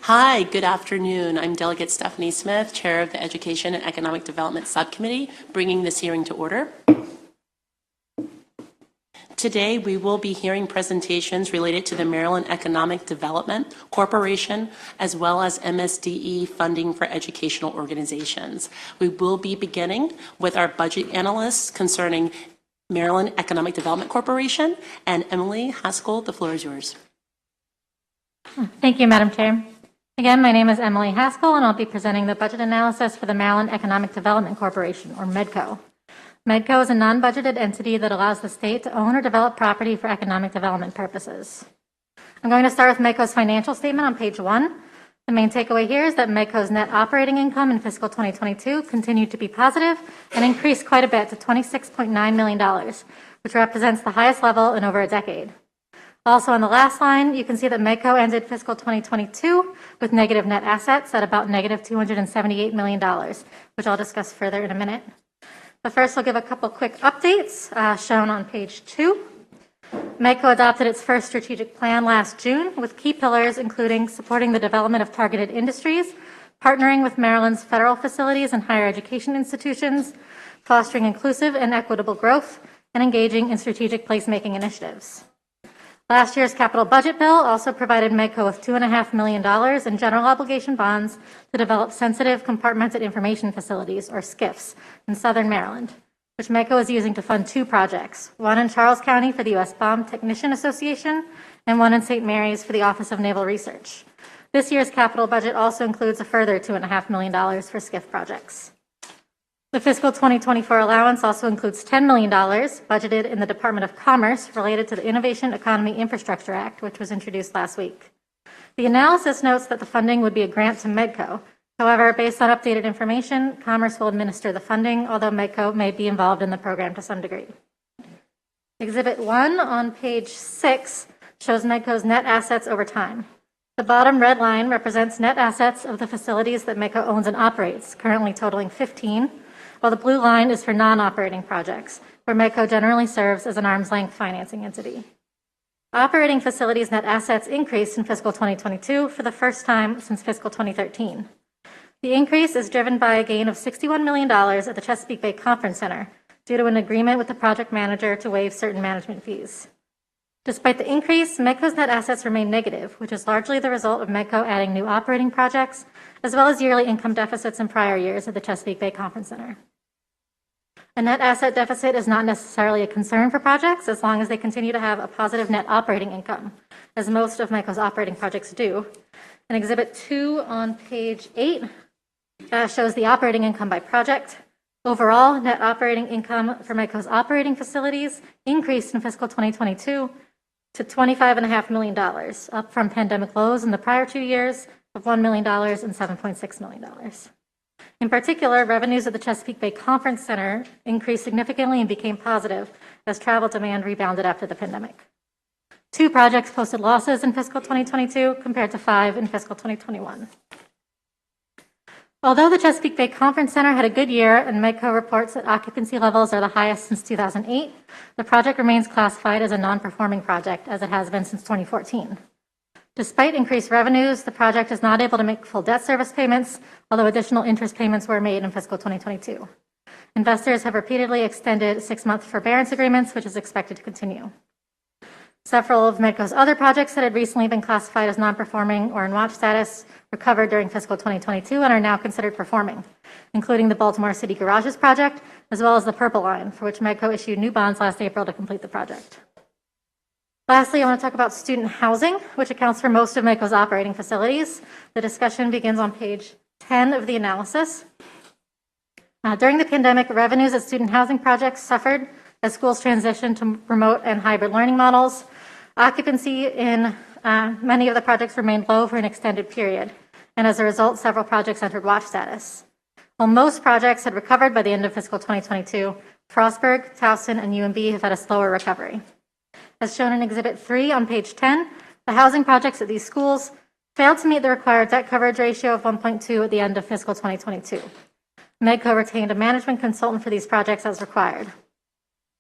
Hi, good afternoon. I'm Delegate Stephanie Smith, Chair of the Education and Economic Development Subcommittee, bringing this hearing to order. Today, we will be hearing presentations related to the Maryland Economic Development Corporation, as well as MSDE funding for educational organizations. We will be beginning with our budget analysts concerning Maryland Economic Development Corporation. And Emily Haskell, the floor is yours. Thank you, Madam Chair. Again, my name is Emily Haskell, and I'll be presenting the budget analysis for the Maryland Economic Development Corporation, or MEDCO. MEDCO is a non-budgeted entity that allows the state to own or develop property for economic development purposes. I'm going to start with MEDCO's financial statement on page 1. The main takeaway here is that MEDCO's net operating income in fiscal 2022 continued to be positive and increased quite a bit to $26.9 million, which represents the highest level in over a decade. Also on the last line, you can see that MEDCO ended fiscal 2022 with negative net assets at about negative $278 million, which I'll discuss further in a minute. But first, I'll give a couple quick updates shown on page 2. MEDCO adopted its first strategic plan last June with key pillars including supporting the development of targeted industries, partnering with Maryland's federal facilities and higher education institutions, fostering inclusive and equitable growth, and engaging in strategic placemaking initiatives. Last year's capital budget bill also provided MEDCO with $2.5 million in general obligation bonds to develop sensitive compartmented information facilities, or SCIFs, in southern Maryland, which MEDCO is using to fund 2 projects, one in Charles County for the U.S. Bomb Technician Association and one in St. Mary's for the Office of Naval Research. This year's capital budget also includes a further $2.5 million for SCIF projects. The fiscal 2024 allowance also includes $10 million budgeted in the Department of Commerce related to the Innovation Economy Infrastructure Act, which was introduced last week. The analysis notes that the funding would be a grant to MEDCO. However, based on updated information, Commerce will administer the funding, although MEDCO may be involved in the program to some degree. Exhibit 1 on page 6 shows MEDCO's net assets over time. The bottom red line represents net assets of the facilities that MEDCO owns and operates, currently totaling 15, while the blue line is for non-operating projects, where MEDCO generally serves as an arm's-length financing entity. Operating facilities net assets increased in fiscal 2022 for the first time since fiscal 2013. The increase is driven by a gain of $61 million at the Chesapeake Bay Conference Center due to an agreement with the project manager to waive certain management fees. Despite the increase, MEDCO's net assets remain negative, which is largely the result of MEDCO adding new operating projects, as well as yearly income deficits in prior years at the Chesapeake Bay Conference Center. A net asset deficit is not necessarily a concern for projects as long as they continue to have a positive net operating income, as most of MEDCO's operating projects do. And Exhibit 2 on page 8 shows the operating income by project. Overall, net operating income for MEDCO's operating facilities increased in fiscal 2022 to $25.5 million, up from pandemic lows in the prior 2 years of $1 million and $7.6 million. In particular, revenues at the Chesapeake Bay Conference Center increased significantly and became positive as travel demand rebounded after the pandemic. 2 projects posted losses in fiscal 2022 compared to 5 in fiscal 2021. Although the Chesapeake Bay Conference Center had a good year and MEDCO reports that occupancy levels are the highest since 2008, the project remains classified as a non-performing project as it has been since 2014. Despite increased revenues, the project is not able to make full debt service payments, although additional interest payments were made in fiscal 2022. Investors have repeatedly extended 6-month forbearance agreements, which is expected to continue. Several of MEDCO's other projects that had recently been classified as non-performing or in watch status recovered during fiscal 2022 and are now considered performing, including the Baltimore City Garages project, as well as the Purple Line, for which MEDCO issued new bonds last April to complete the project. Lastly, I want to talk about student housing, which accounts for most of MEDCO's operating facilities. The discussion begins on page 10 of the analysis. During the pandemic, revenues at student housing projects suffered as schools transitioned to remote and hybrid learning models. Occupancy in many of the projects remained low for an extended period, and as a result, several projects entered watch status. While most projects had recovered by the end of fiscal 2022, Frostburg, Towson, and UMB have had a slower recovery. As shown in Exhibit 3 on page 10, the housing projects at these schools failed to meet the required debt coverage ratio of 1.2 at the end of fiscal 2022. MEDCO retained a management consultant for these projects as required.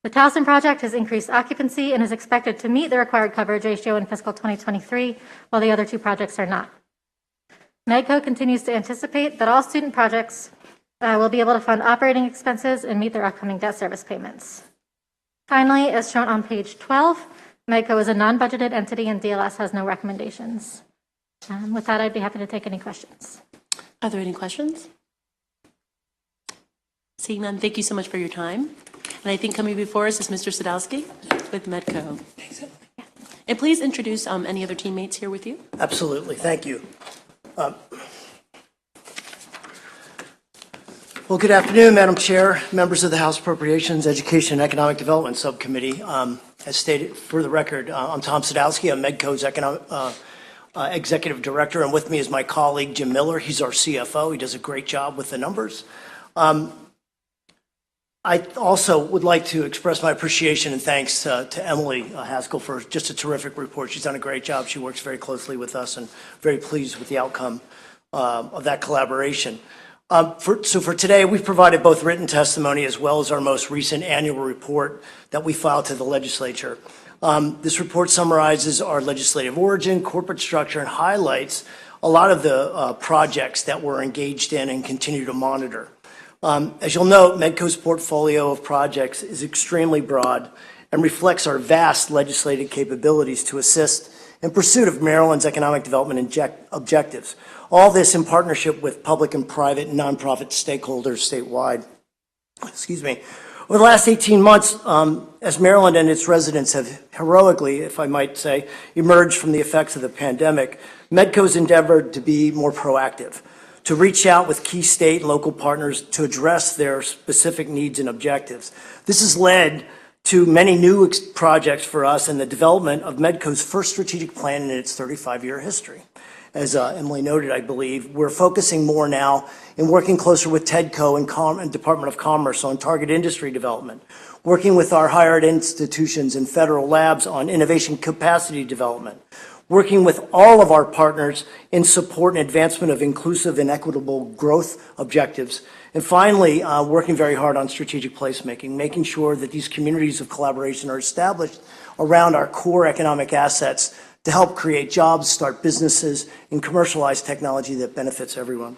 The Towson project has increased occupancy and is expected to meet the required coverage ratio in fiscal 2023, while the other 2 projects are not. MEDCO continues to anticipate that all student projects will be able to fund operating expenses and meet their upcoming debt service payments. Finally, as shown on page 12, MEDCO is a non-budgeted entity and DLS has no recommendations. With that, I'd be happy to take any questions. Are there any questions? Seeing none, thank you so much for your time. And I think coming before us is Mr. Sadowski with MEDCO. And please introduce any other teammates here with you. Absolutely. Thank you. Well, good afternoon, Madam Chair, members of the House Appropriations, Education, and Economic Development Subcommittee. As stated for the record, I'm Tom Sadowski. I'm MEDCO's Executive Director, and with me is my colleague, Jim Miller. He's our CFO. He does a great job with the numbers. I also would like to express my appreciation and thanks to Emily Haskell for just a terrific report. She's done a great job. She works very closely with us and very pleased with the outcome of that collaboration. So for today, we've provided both written testimony as well as our most recent annual report that we filed to the legislature. This report summarizes our legislative origin, corporate structure, and highlights a lot of the projects that we're engaged in and continue to monitor. As you'll note, MEDCO's portfolio of projects is extremely broad and reflects our vast legislative capabilities to assist in pursuit of Maryland's economic development objectives. All this in partnership with public and private and nonprofit stakeholders statewide. Over the last 18 months, as Maryland and its residents have heroically, if I might say, emerged from the effects of the pandemic, MEDCO's endeavored to be more proactive, to reach out with key state and local partners to address their specific needs and objectives. This has led to many new projects for us and the development of MEDCO's first strategic plan in its 35-year history. As Emily noted, I believe, we're focusing more now in working closer with TEDCO and Department of Commerce on target industry development, working with our higher ed institutions and federal labs on innovation capacity development, working with all of our partners in support and advancement of inclusive and equitable growth objectives, and finally, working very hard on strategic placemaking, making sure that these communities of collaboration are established around our core economic assets to help create jobs, start businesses, and commercialize technology that benefits everyone.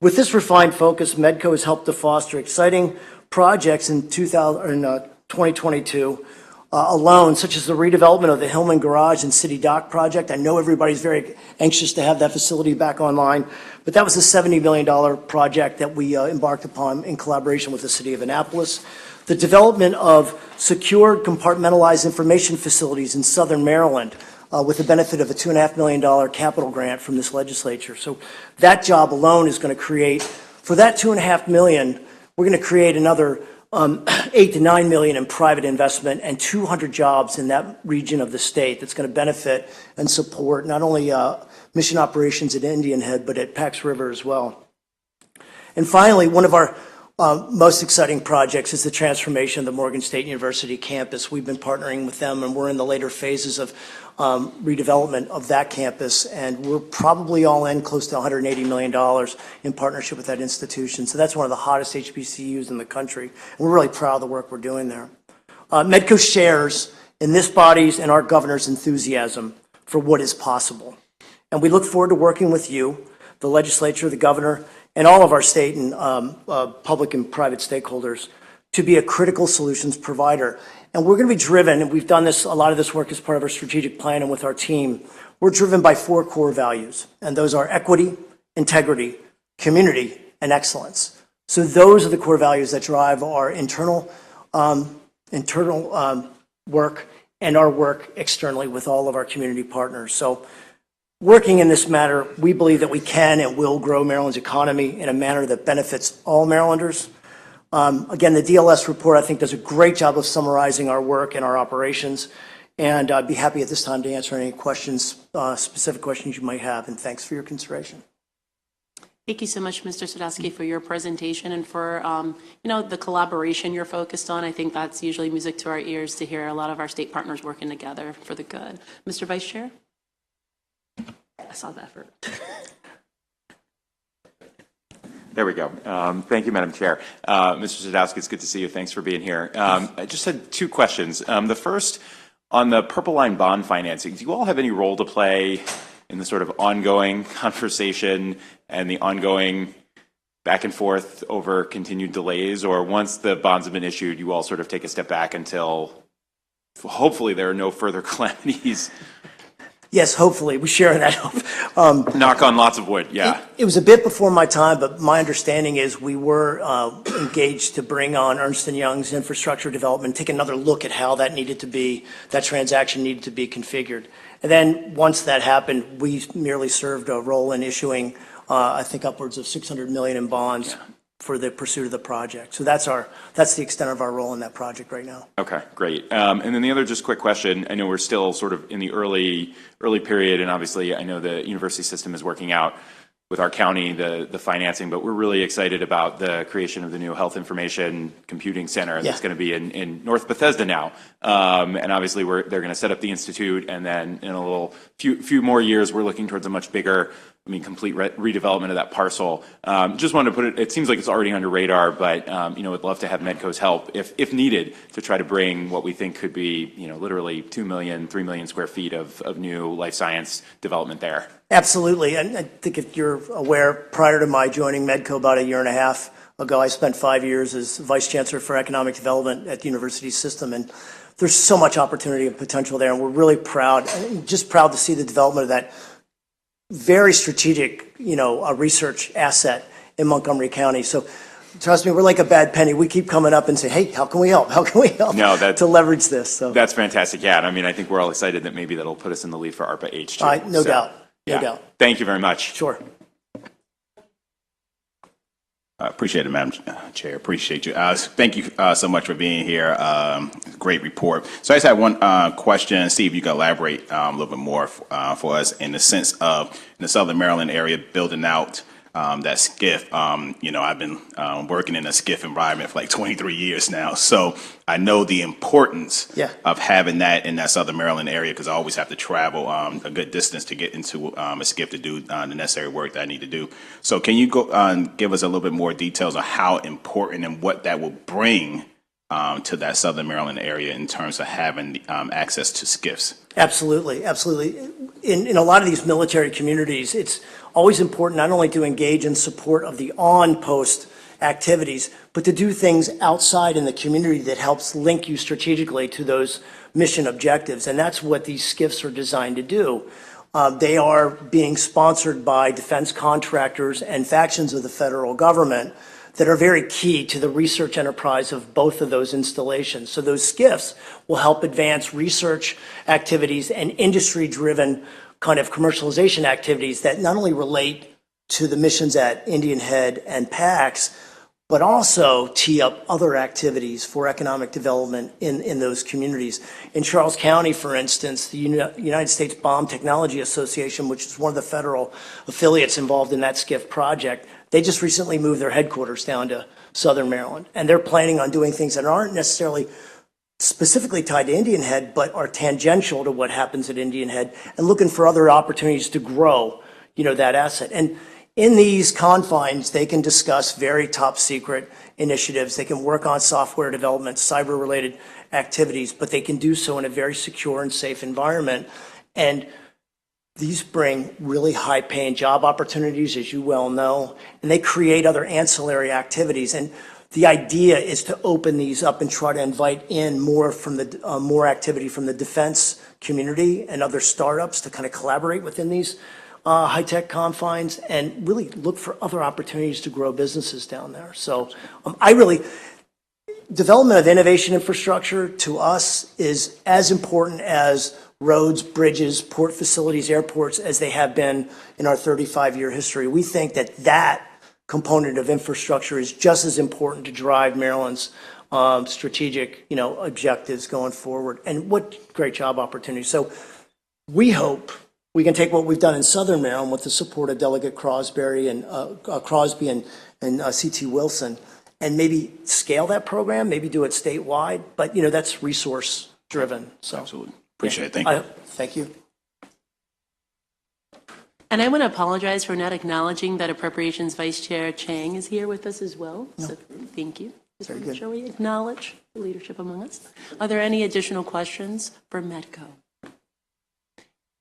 With this refined focus, MEDCO has helped to foster exciting projects in 2022 alone, such as the redevelopment of the Hillman Garage and City Dock project. I know everybody's very anxious to have that facility back online, but that was a $70 million project that we embarked upon in collaboration with the City of Annapolis. The development of secured compartmentalized information facilities in Southern Maryland with the benefit of a $2.5 million capital grant from this legislature. So that job alone is going to create, for that $2.5 million, we're going to create another $8 to $9 million in private investment and 200 jobs in that region of the state that's going to benefit and support not only mission operations at Indian Head, but at Pax River as well. And finally, one of our most exciting projects is the transformation of the Morgan State University campus. We've been partnering with them, and we're in the later phases of redevelopment of that campus, and we're probably all in close to $180 million in partnership with that institution. So that's one of the hottest HBCUs in the country, and we're really proud of the work we're doing there. MEDCO shares in this body's and our governor's enthusiasm for what is possible, and we look forward to working with you, the legislature, the governor, and all of our state and public and private stakeholders to be a critical solutions provider. And we're going to be driven, and we've done this, a lot of this work as part of our strategic plan and with our team, we're driven by 4 core values, and those are equity, integrity, community, and excellence. So those are the core values that drive our internal work and our work externally with all of our community partners. So working in this matter, we believe that we can and will grow Maryland's economy in a manner that benefits all Marylanders. Again, the DLS report, I think, does a great job of summarizing our work and our operations, and I'd be happy at this time to answer any questions, specific questions you might have, and thanks for your consideration. Thank you so much, Mr. Sadowski, for your presentation and for the collaboration you're focused on. I think that's usually music to our ears to hear a lot of our state partners working together for the good. Mr. Vice Chair? I saw the effort. There we go. Thank you, Madam Chair. Mr. Sadowski, it's good to see you. Thanks for being here. I just had 2 questions. The first, on the Purple Line bond financing, do you all have any role to play in the sort of ongoing conversation and the ongoing back and forth over continued delays, or once the bonds have been issued, you all sort of take a step back until hopefully there are no further calamities? Yes, hopefully. We share in that hope. Knock on lots of wood, yeah. It was a bit before my time, but my understanding is we were engaged to bring on Ernst & Young's infrastructure development, take another look at how that transaction needed to be configured. And then once that happened, we merely served a role in issuing, I think, upwards of $600 million in bonds for the pursuit of the project. So that's the extent of our role in that project right now. Okay, great. And then the other just quick question, I know we're still sort of in the early period, and obviously I know the university system is working out with our county the financing, but we're really excited about the creation of the new Health Information Computing Center that's going to be in North Bethesda now. And obviously they're going to set up the institute, and then in a few more years we're looking towards a much bigger, complete redevelopment of that parcel. Just wanted to put it seems like it's already under radar, but, would love to have Medco's help, if needed, to try to bring what we think could be, literally 2 million, 3 million square feet of new life science development there. Absolutely. And I think if you're aware, prior to my joining Medco about 1.5 years ago, I spent 5 years as Vice Chancellor for Economic Development at the university system. And there's so much opportunity and potential there. And we're really proud to see the development of that very strategic, research asset in Montgomery County. So trust me, we're like a bad penny. We keep coming up and say, hey, how can we help? How can we help to leverage this? So that's fantastic. Yeah, and I think we're all excited that maybe that'll put us in the lead for ARPA H too. No doubt. No doubt. Thank you very much. Sure. Appreciate it, Madam Chair. Appreciate you. Thank you so much for being here. Great report. So I just had one question. See if you can elaborate a little bit more for us in the sense of in the Southern Maryland area building out that SCIF. I've been working in a SCIF environment for like 23 years now. So I know the importance of having that in that Southern Maryland area because I always have to travel a good distance to get into a SCIF to do the necessary work that I need to do. So can you go give us a little bit more details on how important and what that will bring to that Southern Maryland area in terms of having access to SCIFs? Absolutely. Absolutely. In a lot of these military communities, it's always important not only to engage in support of the on-post activities, but to do things outside in the community that helps link you strategically to those mission objectives. And that's what these SCIFs are designed to do. They are being sponsored by defense contractors and factions of the federal government that are very key to the research enterprise of both of those installations. So those SCIFs will help advance research activities and industry-driven kind of commercialization activities that not only relate to the missions at Indian Head and PAX, but also tee up other activities for economic development in those communities. In Charles County, for instance, the United States Bomb Technology Association, which is one of the federal affiliates involved in that SCIF project, they just recently moved their headquarters down to Southern Maryland, and they're planning on doing things that aren't necessarily specifically tied to Indian Head, but are tangential to what happens at Indian Head, and looking for other opportunities to grow, that asset. And in these confines, they can discuss very top secret initiatives. They can work on software development, cyber-related activities, but they can do so in a very secure and safe environment. And these bring really high-paying job opportunities, as you well know, and they create other ancillary activities. And the idea is to open these up and try to invite in more from the more activity from the defense community and other startups to kind of collaborate within these high-tech confines and really look for other opportunities to grow businesses down there. So development of innovation infrastructure to us is as important as roads, bridges, port facilities, airports as they have been in our 35-year history. We think that component of infrastructure is just as important to drive Maryland's strategic, objectives going forward. And what great job opportunities. So we hope we can take what we've done in Southern Maryland with the support of Delegate Crosby and C.T. Wilson and maybe scale that program, maybe do it statewide. But, that's resource driven. So absolutely. Appreciate it. Thank you. Thank you. And I want to apologize for not acknowledging that Appropriations Vice Chair Chang is here with us as well. No. So thank you. Just want to make sure we acknowledge the leadership among us. Are there any additional questions for Medco?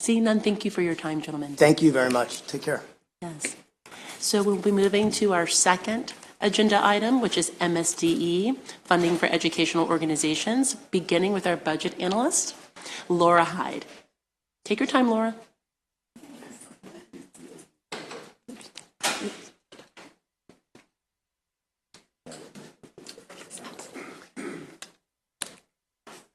Seeing none, thank you for your time, gentlemen. Thank you very much. Take care. Yes. So we'll be moving to our second agenda item, which is MSDE, Funding for Educational Organizations, beginning with our budget analyst, Laura Hyde. Take your time, Laura.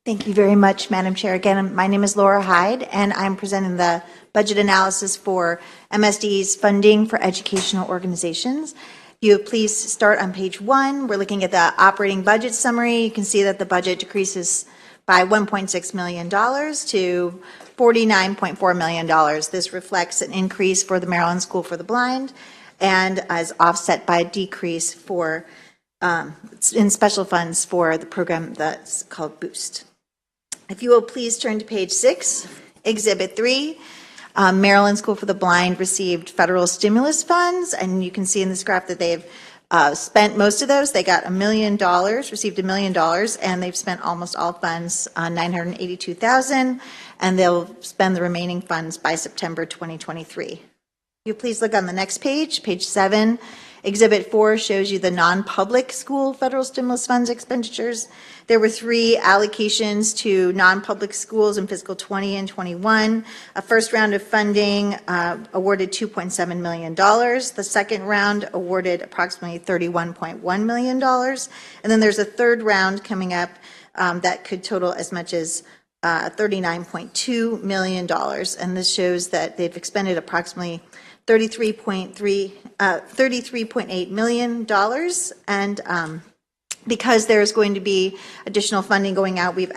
Thank you very much, Madam Chair. Again, my name is Laura Hyde, and I'm presenting the budget analysis for MSD's funding for educational organizations. If you would please start on page 1. We're looking at the operating budget summary. You can see that the budget decreases by $1.6 million to $49.4 million. This reflects an increase for the Maryland School for the Blind and is offset by a decrease for in special funds for the program that's called Boost. If you will please turn to page 6, Exhibit 3. Maryland School for the Blind received federal stimulus funds, and you can see in this graph that they've spent most of those. They got $1 million, received $1 million, and they've spent almost all funds, $982,000, and they'll spend the remaining funds by September 2023. If you please look on the next page, page 7. Exhibit 4 shows you the non-public school federal stimulus funds expenditures. There were 3 allocations to non-public schools in fiscal 20 and 21. A first round of funding awarded $2.7 million. The second round awarded approximately $31.1 million. And then there's a third round coming up that could total as much as $39.2 million. And this shows that they've expended approximately $33.8 million, and because there's going to be additional funding going out, we've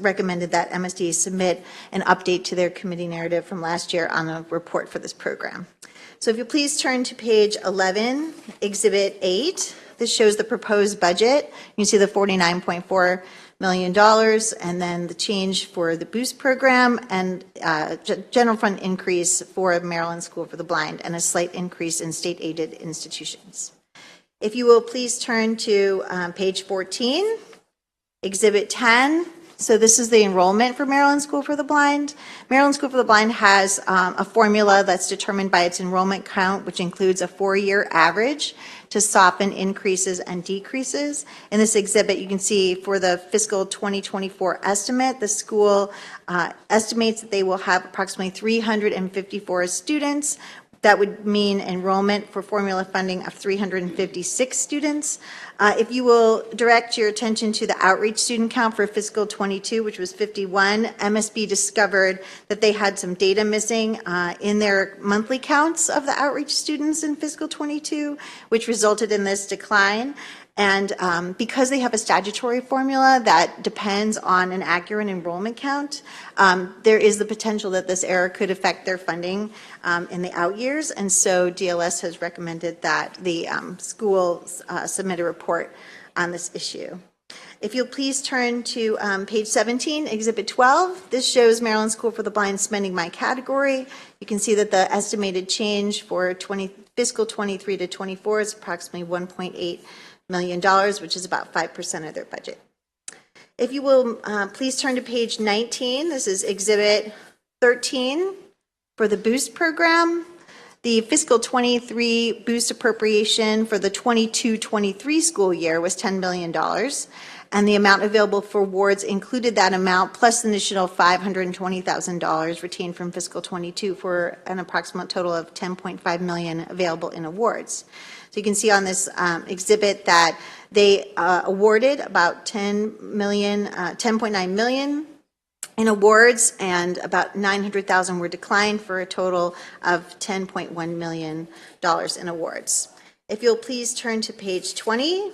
recommended that MSD submit an update to their committee narrative from last year on a report for this program. So if you please turn to page 11, Exhibit 8. This shows the proposed budget. You can see the $49.4 million, and then the change for the Boost program, and general fund increase for Maryland School for the Blind, and a slight increase in state-aided institutions. If you will please turn to page 14, Exhibit 10. So this is the enrollment for Maryland School for the Blind. Maryland School for the Blind has a formula that's determined by its enrollment count, which includes a 4-year average to soften increases and decreases. In this exhibit, you can see for the fiscal 2024 estimate, the school estimates that they will have approximately 354 students. That would mean enrollment for formula funding of 356 students. If you will direct your attention to the outreach student count for fiscal 22, which was 51, MSB discovered that they had some data missing in their monthly counts of the outreach students in fiscal 22, which resulted in this decline. And because they have a statutory formula that depends on an accurate enrollment count, there is the potential that this error could affect their funding in the out years. And so DLS has recommended that the school submit a report on this issue. If you'll please turn to page 17, Exhibit 12. This shows Maryland School for the Blind spending by category. You can see that the estimated change for fiscal 23 to 24 is approximately $1.8 million, which is about 5% of their budget. If you will please turn to page 19. This is Exhibit 13 for the Boost program. The fiscal 23 Boost appropriation for the 22-23 school year was $10 million, and the amount available for awards included that amount plus an additional $520,000 retained from fiscal 22 for an approximate total of $10.5 million available in awards. So you can see on this exhibit that they awarded about $10.9 million in awards, and about $900,000 were declined for a total of $10.1 million in awards. If you'll please turn to page 20.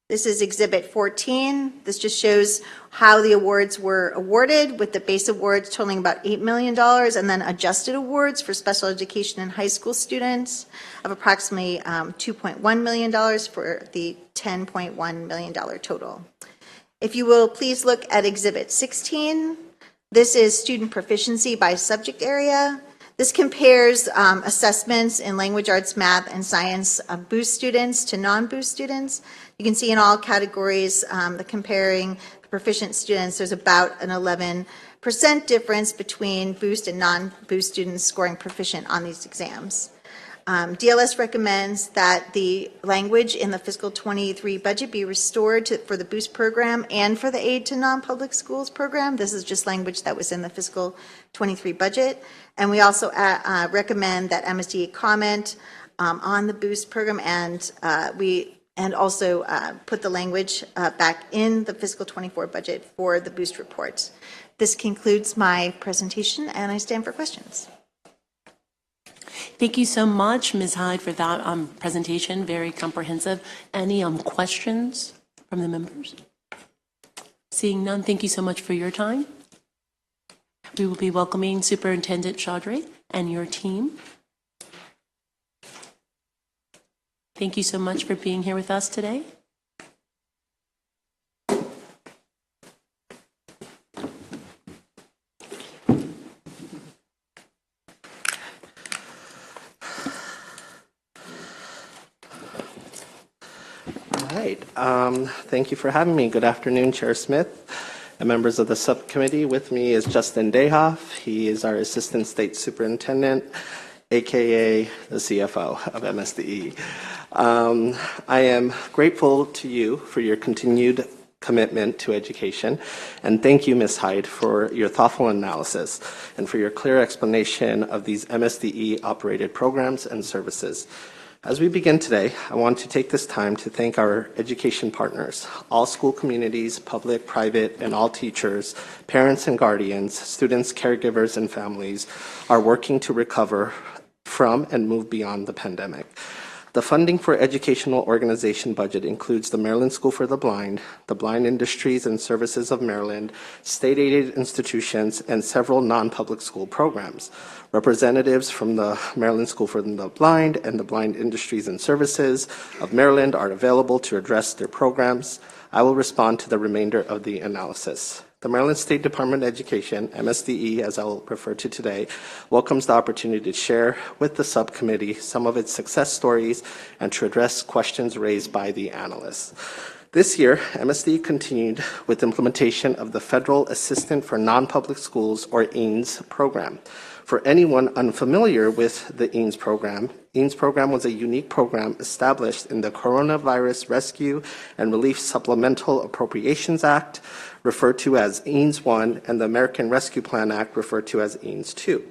This is Exhibit 14. This just shows how the awards were awarded, with the base awards totaling about $8 million, and then adjusted awards for special education and high school students of approximately $2.1 million for the $10.1 million total. If you will please look at Exhibit 16. This is student proficiency by subject area. This compares assessments in language arts, math, and science of Boost students to non-Boost students. You can see in all categories, comparing proficient students, there's about an 11% percent difference between boost and non-boost students scoring proficient on these exams. DLS recommends that the language in the fiscal 23 budget be restored for the boost program and for the aid to non-public schools program. This is just language that was in the fiscal 23 budget. And we also recommend that MSD comment on the boost program, and also put the language back in the fiscal 24 budget for the boost reports. This concludes my presentation, and I stand for questions. Thank you so much, Ms. Hyde, for that presentation, very comprehensive. Any questions from the members? Seeing none, thank you so much for your time. We will be welcoming Superintendent Chaudhry and your team. Thank you so much for being here with us today. All right. Thank you for having me. Good afternoon, Chair Smith and members of the subcommittee. With me is Justin Dayhoff. He is our Assistant State Superintendent, AKA the CFO of MSDE. I am grateful to you for your continued commitment to education, and thank you, Ms. Hyde, for your thoughtful analysis and for your clear explanation of these MSDE-operated programs and services. As we begin today, I want to take this time to thank our education partners, all school communities, public, private, and all teachers, parents and guardians, students, caregivers, and families are working to recover from and move beyond the pandemic. The funding for educational organization budget includes the Maryland School for the Blind Industries and Services of Maryland, state-aided institutions, and several non-public school programs. Representatives from the Maryland School for the Blind and the Blind Industries and Services of Maryland are available to address their programs. I will respond to the remainder of the analysis. The Maryland State Department of Education, MSDE, as I'll refer to today, welcomes the opportunity to share with the subcommittee some of its success stories and to address questions raised by the analysts. This year, MSDE continued with implementation of the Federal Assistant for Non-Public Schools, or EENS, program. For anyone unfamiliar with the EENS program was a unique program established in the Coronavirus Rescue and Relief Supplemental Appropriations Act, referred to as EENS 1, and the American Rescue Plan Act, referred to as EENS 2,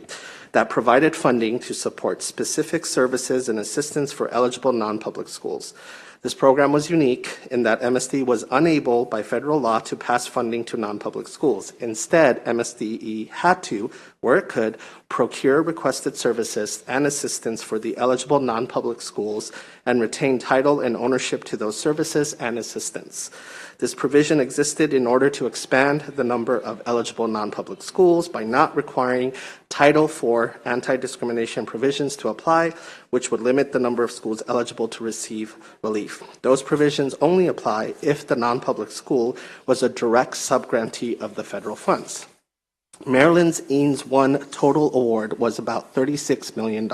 that provided funding to support specific services and assistance for eligible non-public schools. This program was unique in that MSD was unable by federal law to pass funding to non-public schools. Instead, MSDE had to, where it could, procure requested services and assistance for the eligible non-public schools and retain title and ownership to those services and assistance. This provision existed in order to expand the number of eligible non-public schools by not requiring Title IV anti-discrimination provisions to apply, which would limit the number of schools eligible to receive relief. Those provisions only apply if the non-public school was a direct subgrantee of the federal funds. Maryland's EENS 1 total award was about $36 million,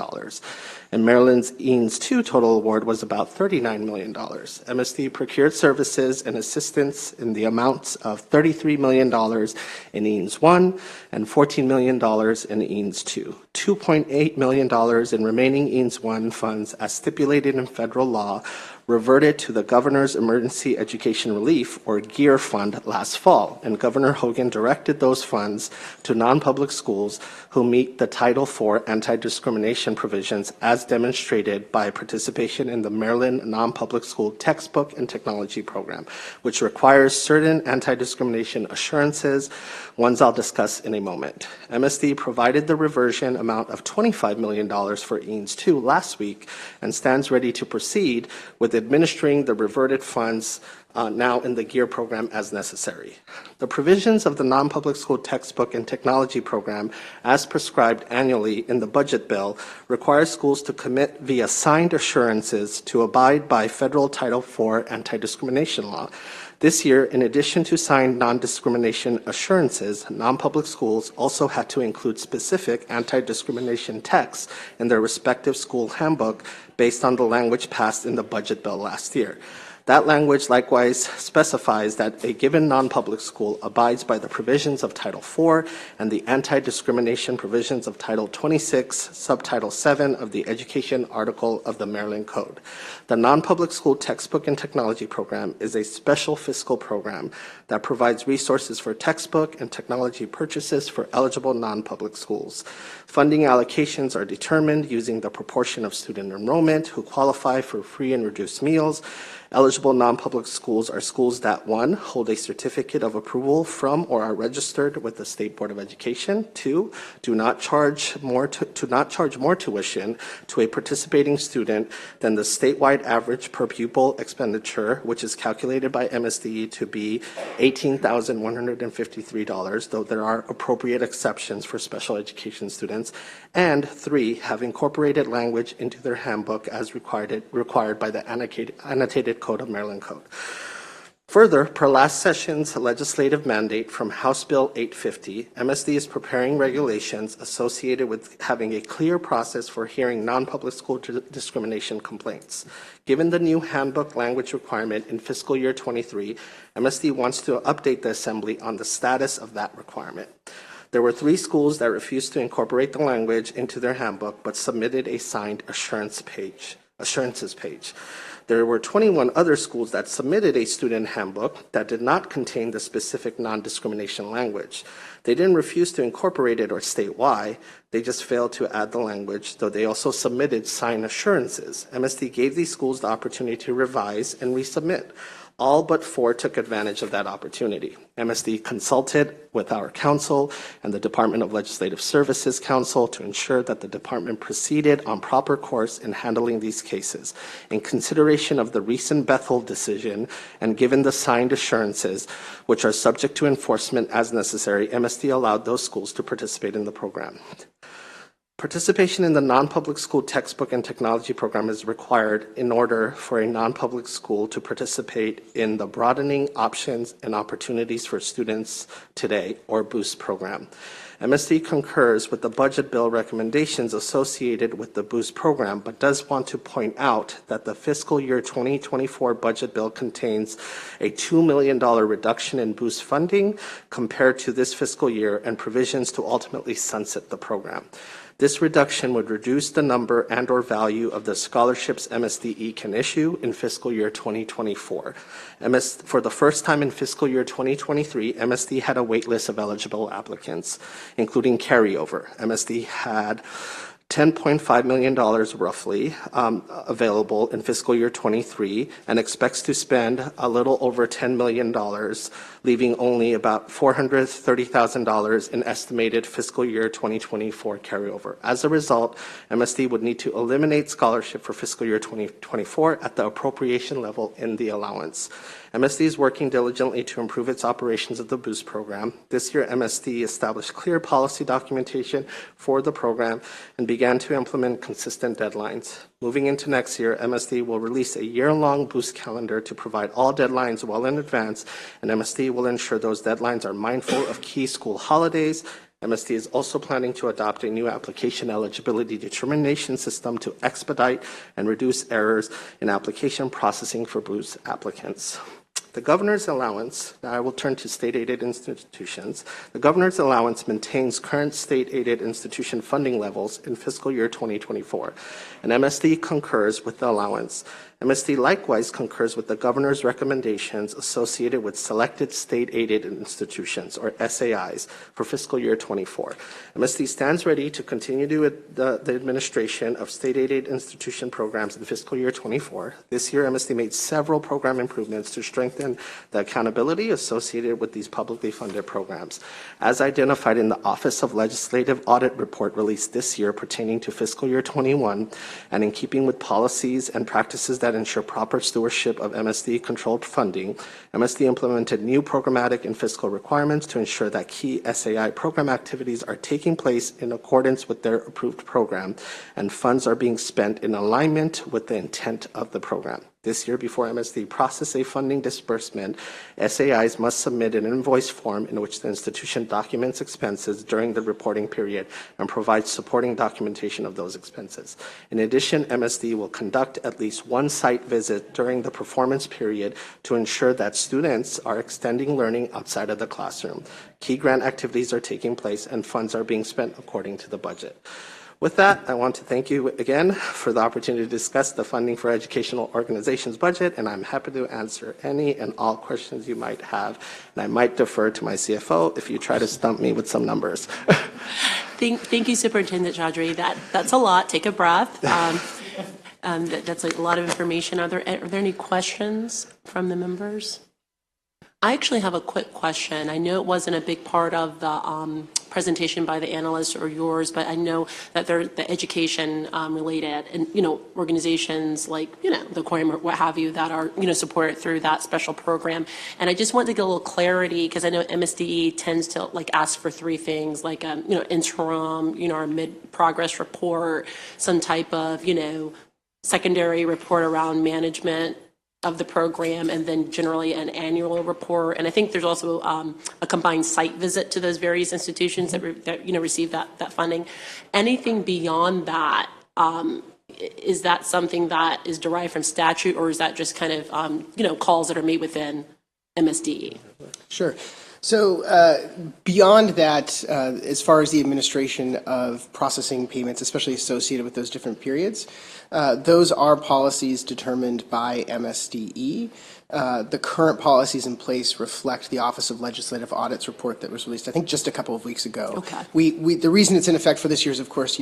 and Maryland's EENS 2 total award was about $39 million. MSD procured services and assistance in the amounts of $33 million in EENS 1 and $14 million in EENS 2. $2.8 million in remaining EENS 1 funds, as stipulated in federal law, reverted to the Governor's Emergency Education Relief, or GEAR Fund, last fall, and Governor Hogan directed those funds to non-public schools who meet the Title IV anti-discrimination provisions as demonstrated by participation in the Maryland Non-Public School Textbook and Technology Program, which requires certain anti-discrimination assurances, ones I'll discuss in a moment. MSD provided the reversion amount of $25 million for EENS 2 last week and stands ready to proceed with administering the reverted funds now in the GEAR program as necessary. The provisions of the non-public school textbook and technology program, as prescribed annually in the budget bill, require schools to commit via signed assurances to abide by federal Title IV anti-discrimination law. This year, in addition to signed non-discrimination assurances, non-public schools also had to include specific anti-discrimination texts in their respective school handbook based on the language passed in the budget bill last year. That language likewise specifies that a given non-public school abides by the provisions of Title IV and the anti-discrimination provisions of Title 26, Subtitle 7 of the Education Article of the Maryland Code. The non-public school textbook and technology program is a special fiscal program that provides resources for textbook and technology purchases for eligible non-public schools. Funding allocations are determined using the proportion of student enrollment who qualify for free and reduced meals. Eligible non-public schools are schools that, 1, hold a certificate of approval from or are registered with the State Board of Education. 2, do not charge more tuition to a participating student than the statewide average per pupil expenditure, which is calculated by MSDE to be $18,153, though there are appropriate exceptions for special education students. And 3, have incorporated language into their handbook as required by the annotated Code of Maryland Code. Further, per last session's legislative mandate from House Bill 850, MSD is preparing regulations associated with having a clear process for hearing non-public school discrimination complaints. Given the new handbook language requirement in fiscal year 23, MSD wants to update the Assembly on the status of that requirement. There were 3 schools that refused to incorporate the language into their handbook but submitted a signed assurances page. There were 21 other schools that submitted a student handbook that did not contain the specific non-discrimination language. They didn't refuse to incorporate it or state why. They just failed to add the language, though they also submitted signed assurances. MSD gave these schools the opportunity to revise and resubmit. All but 4 took advantage of that opportunity. MSD consulted with our council and the Department of Legislative Services Council to ensure that the department proceeded on proper course in handling these cases. In consideration of the recent Bethel decision and given the signed assurances, which are subject to enforcement as necessary, MSD allowed those schools to participate in the program. Participation in the non-public school textbook and technology program is required in order for a non-public school to participate in the Broadening Options and Opportunities for Students Today, or BOOST program. MSD concurs with the budget bill recommendations associated with the BOOST program, but does want to point out that the fiscal year 2024 budget bill contains a $2 million reduction in BOOST funding compared to this fiscal year and provisions to ultimately sunset the program. This reduction would reduce the number and/or value of the scholarships MSDE can issue in fiscal year 2024. For the first time in fiscal year 2023, MSD had a wait list of eligible applicants, including carryover. MSD had $10.5 million roughly available in fiscal year 23 and expects to spend a little over $10 million, leaving only about $430,000 in estimated fiscal year 2024 carryover. As a result, MSD would need to eliminate scholarship for fiscal year 2024 at the appropriation level in the allowance. MSD is working diligently to improve its operations of the BOOST program. This year, MSD established clear policy documentation for the program and began to implement consistent deadlines. Moving into next year, MSD will release a year-long BOOST calendar to provide all deadlines well in advance, and MSD will ensure those deadlines are mindful of key school holidays. MSD is also planning to adopt a new application eligibility determination system to expedite and reduce errors in application processing for BOOST applicants. The governor's allowance, now I will turn to state-aided institutions. The governor's allowance maintains current state-aided institution funding levels in fiscal year 2024, and MSD concurs with the allowance. MSD likewise concurs with the governor's recommendations associated with selected state-aided institutions, or SAIs, for fiscal year 24. MSD stands ready to continue the administration of state-aided institution programs in fiscal year 24. This year, MSD made several program improvements to strengthen the accountability associated with these publicly funded programs. As identified in the Office of Legislative Audit report released this year pertaining to fiscal year 21, and in keeping with policies and practices that ensure proper stewardship of MSD-controlled funding, MSD implemented new programmatic and fiscal requirements to ensure that key SAI program activities are taking place in accordance with their approved program, and funds are being spent in alignment with the intent of the program. This year, before MSD process a funding disbursement, SAIs must submit an invoice form in which the institution documents expenses during the reporting period and provides supporting documentation of those expenses. In addition, MSD will conduct at least one site visit during the performance period to ensure that students are extending learning outside of the classroom. Key grant activities are taking place and funds are being spent according to the budget. With that, I want to thank you again for the opportunity to discuss the funding for educational organizations budget, and I'm happy to answer any and all questions you might have. And I might defer to my CFO if you try to stump me with some numbers. Thank you, Superintendent Chaudhry. That's a lot. Take a breath. That's a lot of information. Are there any questions from the members? I actually have a quick question. I know it wasn't a big part of the presentation by the analysts or yours, but I know that they're the education related and, organizations like, the Quorum or what have you that are, supported through that special program. And I just want to get a little clarity because I know MSDE tends to ask for three things like, interim, our mid-progress report, some type of, secondary report around management of the program, and then generally an annual report. And I think there's also a combined site visit to those various institutions that receive that funding. Anything beyond that, is that something that is derived from statute, or is that just kind of calls that are made within MSDE? Sure. So beyond that, as far as the administration of processing payments, especially associated with those different periods, those are policies determined by MSDE. The current policies in place reflect the Office of Legislative Audits report that was released, I think, just a couple of weeks ago. Okay. The reason it's in effect for this year is, of course,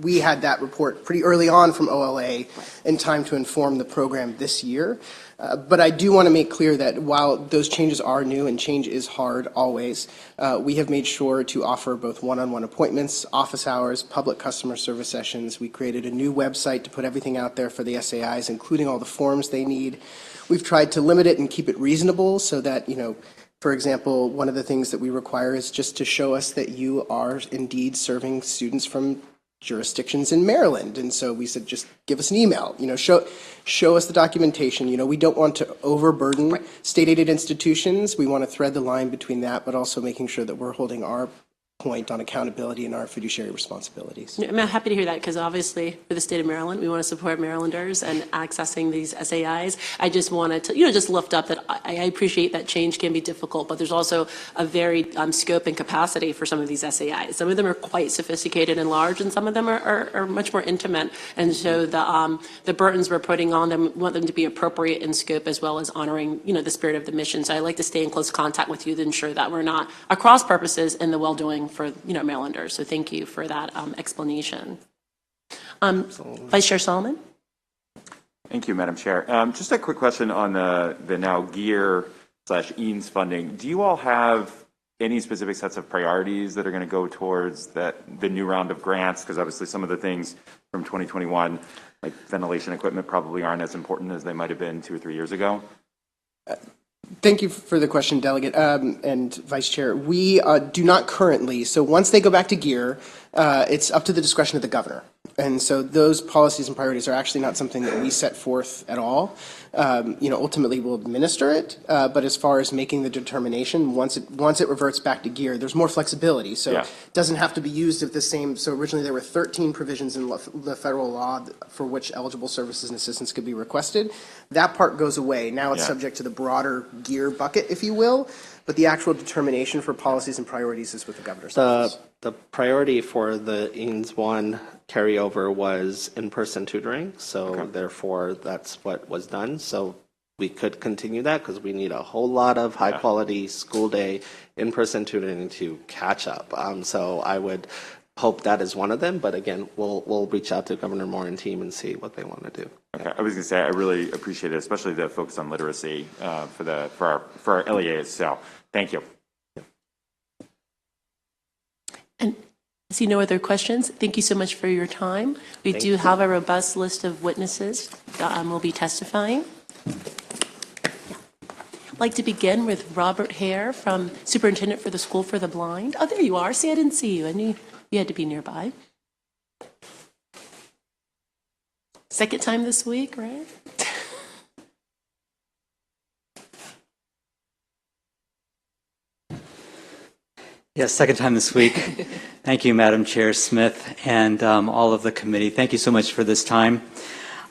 we had that report pretty early on from OLA in time to inform the program this year. But I do want to make clear that while those changes are new and change is hard always, we have made sure to offer both one-on-one appointments, office hours, public customer service sessions. We created a new website to put everything out there for the SAIs, including all the forms they need. We've tried to limit it and keep it reasonable so that, for example, one of the things that we require is just to show us that you are indeed serving students from jurisdictions in Maryland. And so we said, just give us an email, show us the documentation. We don't want to overburden state-aided institutions. We want to thread the line between that, but also making sure that we're holding our point on accountability and our fiduciary responsibilities. I'm happy to hear that because obviously for the state of Maryland, we want to support Marylanders and accessing these SAIs. I just wanted to, just lift up that I appreciate that change can be difficult, but there's also a varied scope and capacity for some of these SAIs. Some of them are quite sophisticated and large, and some of them are much more intimate. And so the burdens we're putting on them, we want them to be appropriate in scope as well as honoring, the spirit of the mission. So I like to stay in close contact with you to ensure that we're not across purposes in the well-doing for Marylanders. So thank you for that explanation. Vice Chair Solomon. Thank you, Madam Chair. Just a quick question on the now GEAR/EANS funding. Do you all have any specific sets of priorities that are going to go towards the new round of grants? Because obviously some of the things from 2021, like ventilation equipment, probably aren't as important as they might have been 2 or 3 years ago. Thank you for the question, Delegate and Vice Chair. We do not currently. So once they go back to GEAR, it's up to the discretion of the governor. And so those policies and priorities are actually not something that we set forth at all. Ultimately we'll administer it, but as far as making the determination, once it reverts back to GEAR, there's more flexibility. So it doesn't have to be used at the same. So originally there were 13 provisions in the federal law for which eligible services and assistance could be requested. That part goes away. Now it's subject to the broader GEAR bucket, if you will, but the actual determination for policies and priorities is with the governor's office. The priority for the EANS 1 carryover was in-person tutoring, so therefore that's what was done. So we could continue that because we need a whole lot of high-quality school day in-person tutoring to catch up. So I would hope that is one of them, but again, we'll reach out to Governor Moore and team and see what they want to do. Okay, I was going to say I really appreciate it, especially the focus on literacy for our LEAs. So thank you. And I see no other questions. Thank you so much for your time. We do have a robust list of witnesses that will be testifying. I'd like to begin with Robert Hare, from Superintendent for the School for the Blind. Oh, there you are. See, I didn't see you. I knew you had to be nearby. Second time this week, right? Yes, second time this week. Thank you, Madam Chair Smith, and all of the committee. Thank you so much for this time.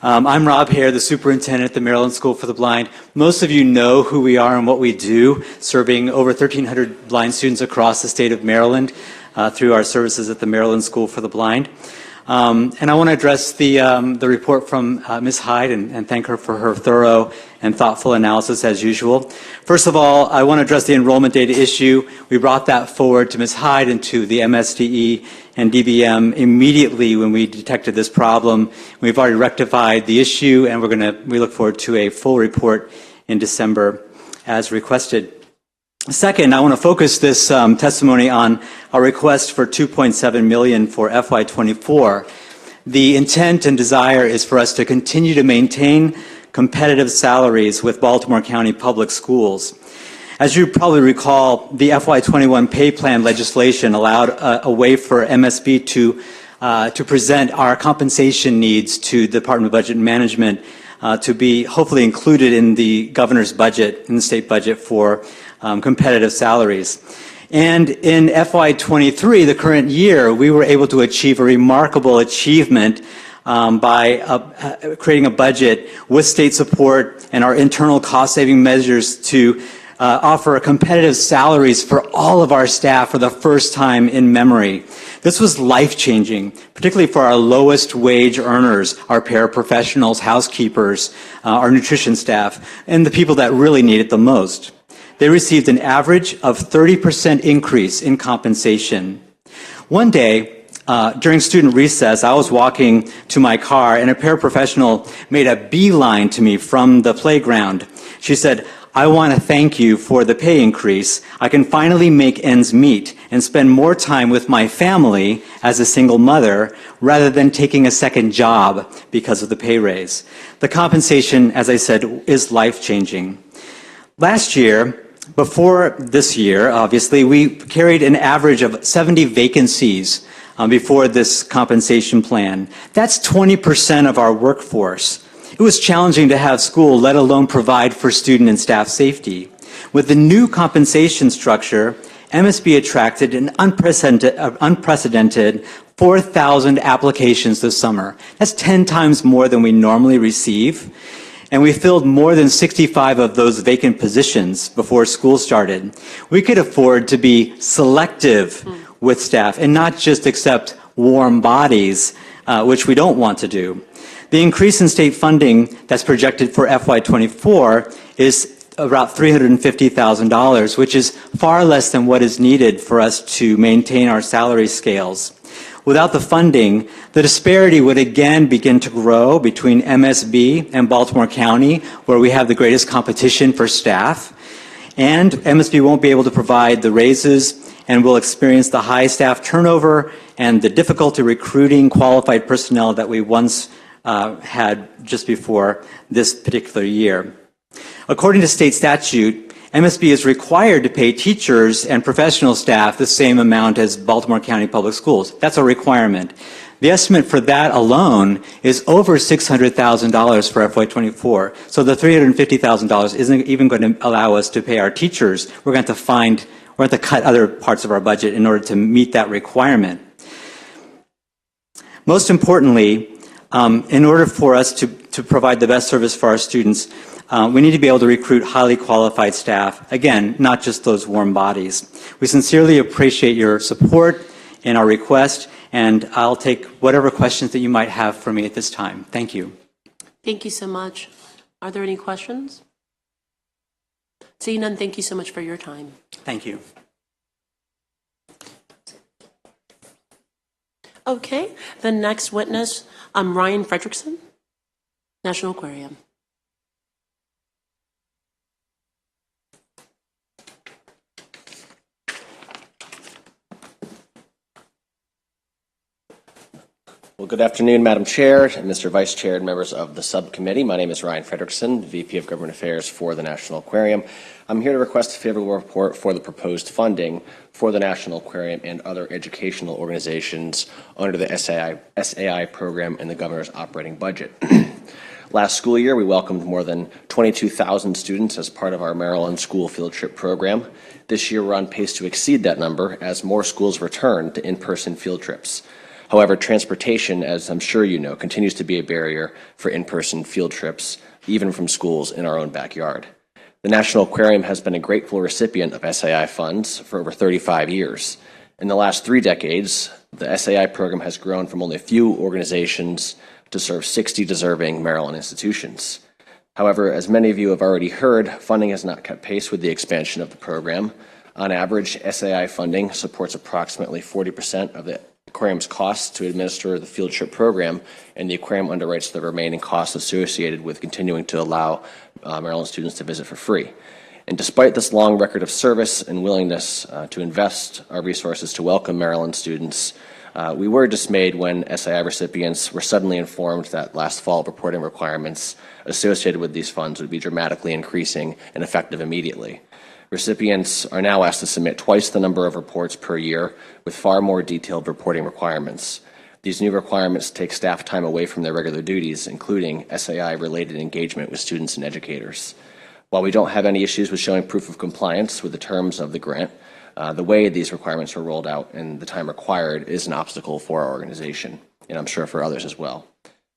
I'm Rob Hare, the superintendent at the Maryland School for the Blind. Most of you know who we are and what we do, serving over 1,300 blind students across the state of Maryland through our services at the Maryland School for the Blind. And I want to address the report from Ms. Hyde and thank her for her thorough and thoughtful analysis as usual. First of all, I want to address the enrollment data issue. We brought that forward to Ms. Hyde and to the MSDE and DBM immediately when we detected this problem. We've already rectified the issue, and we look forward to a full report in December as requested. Second, I want to focus this testimony on our request for $2.7 million for FY24. The intent and desire is for us to continue to maintain competitive salaries with Baltimore County Public Schools. As you probably recall, the FY21 pay plan legislation allowed a way for MSB to present our compensation needs to the Department of Budget and Management to be hopefully included in the governor's budget, in the state budget for competitive salaries. And in FY23, the current year, we were able to achieve a remarkable achievement by creating a budget with state support and our internal cost-saving measures to offer competitive salaries for all of our staff for the first time in memory. This was life-changing, particularly for our lowest wage earners, our paraprofessionals, housekeepers, our nutrition staff, and the people that really need it the most. They received an average of 30% increase in compensation. One day, during student recess, I was walking to my car and a paraprofessional made a beeline to me from the playground. She said, "I want to thank you for the pay increase. I can finally make ends meet and spend more time with my family as a single mother rather than taking a second job because of the pay raise." The compensation, as I said, is life-changing. Last year, before this year, obviously, we carried an average of 70 vacancies before this compensation plan. That's 20% of our workforce. It was challenging to have school, let alone provide for student and staff safety. With the new compensation structure, MSB attracted an unprecedented 4,000 applications this summer. That's 10 times more than we normally receive. And we filled more than 65 of those vacant positions before school started. We could afford to be selective with staff and not just accept warm bodies, which we don't want to do. The increase in state funding that's projected for FY24 is about $350,000, which is far less than what is needed for us to maintain our salary scales. Without the funding, the disparity would again begin to grow between MSB and Baltimore County, where we have the greatest competition for staff. And MSB won't be able to provide the raises and will experience the high staff turnover and the difficulty recruiting qualified personnel that we once had just before this particular year. According to state statute, MSB is required to pay teachers and professional staff the same amount as Baltimore County Public Schools. That's a requirement. The estimate for that alone is over $600,000 for FY24. So the $350,000 isn't even going to allow us to pay our teachers. We're going to cut other parts of our budget in order to meet that requirement. Most importantly, in order for us to provide the best service for our students, we need to be able to recruit highly qualified staff. Again, not just those warm bodies. We sincerely appreciate your support in our request, and I'll take whatever questions that you might have for me at this time. Thank you. Thank you so much. Are there any questions? Seeing none, thank you so much for your time. Thank you. Okay, the next witness, Ryan Fredrickson, National Aquarium. Well, good afternoon, Madam Chair and Mr. Vice Chair and members of the subcommittee. My name is Ryan Fredrickson, VP of Government Affairs for the National Aquarium. I'm here to request a favorable report for the proposed funding for the National Aquarium and other educational organizations under the SAI program in the governor's operating budget. Last school year, we welcomed more than 22,000 students as part of our Maryland School Field Trip program. This year, we're on pace to exceed that number as more schools return to in-person field trips. However, transportation, as I'm sure you know, continues to be a barrier for in-person field trips, even from schools in our own backyard. The National Aquarium has been a grateful recipient of SAI funds for over 35 years. In the last 3 decades, the SAI program has grown from only a few organizations to serve 60 deserving Maryland institutions. However, as many of you have already heard, funding has not kept pace with the expansion of the program. On average, SAI funding supports approximately 40% of the aquarium's costs to administer the field trip program, and the aquarium underwrites the remaining costs associated with continuing to allow Maryland students to visit for free. And despite this long record of service and willingness to invest our resources to welcome Maryland students, we were dismayed when SAI recipients were suddenly informed that last fall reporting requirements associated with these funds would be dramatically increasing and effective immediately. Recipients are now asked to submit twice the number of reports per year with far more detailed reporting requirements. These new requirements take staff time away from their regular duties, including SAI-related engagement with students and educators. While we don't have any issues with showing proof of compliance with the terms of the grant, the way these requirements are rolled out and the time required is an obstacle for our organization, and I'm sure for others as well.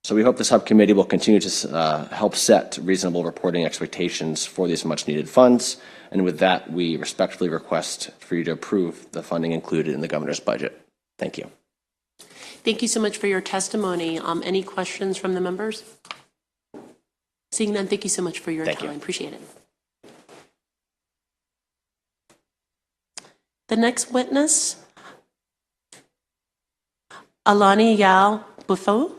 So we hope the subcommittee will continue to help set reasonable reporting expectations for these much-needed funds. And with that, we respectfully request for you to approve the funding included in the governor's budget. Thank you. Thank you so much for your testimony. Any questions from the members? Seeing none, thank you so much for your time. Appreciate it. The next witness, Alani Yao Buffo.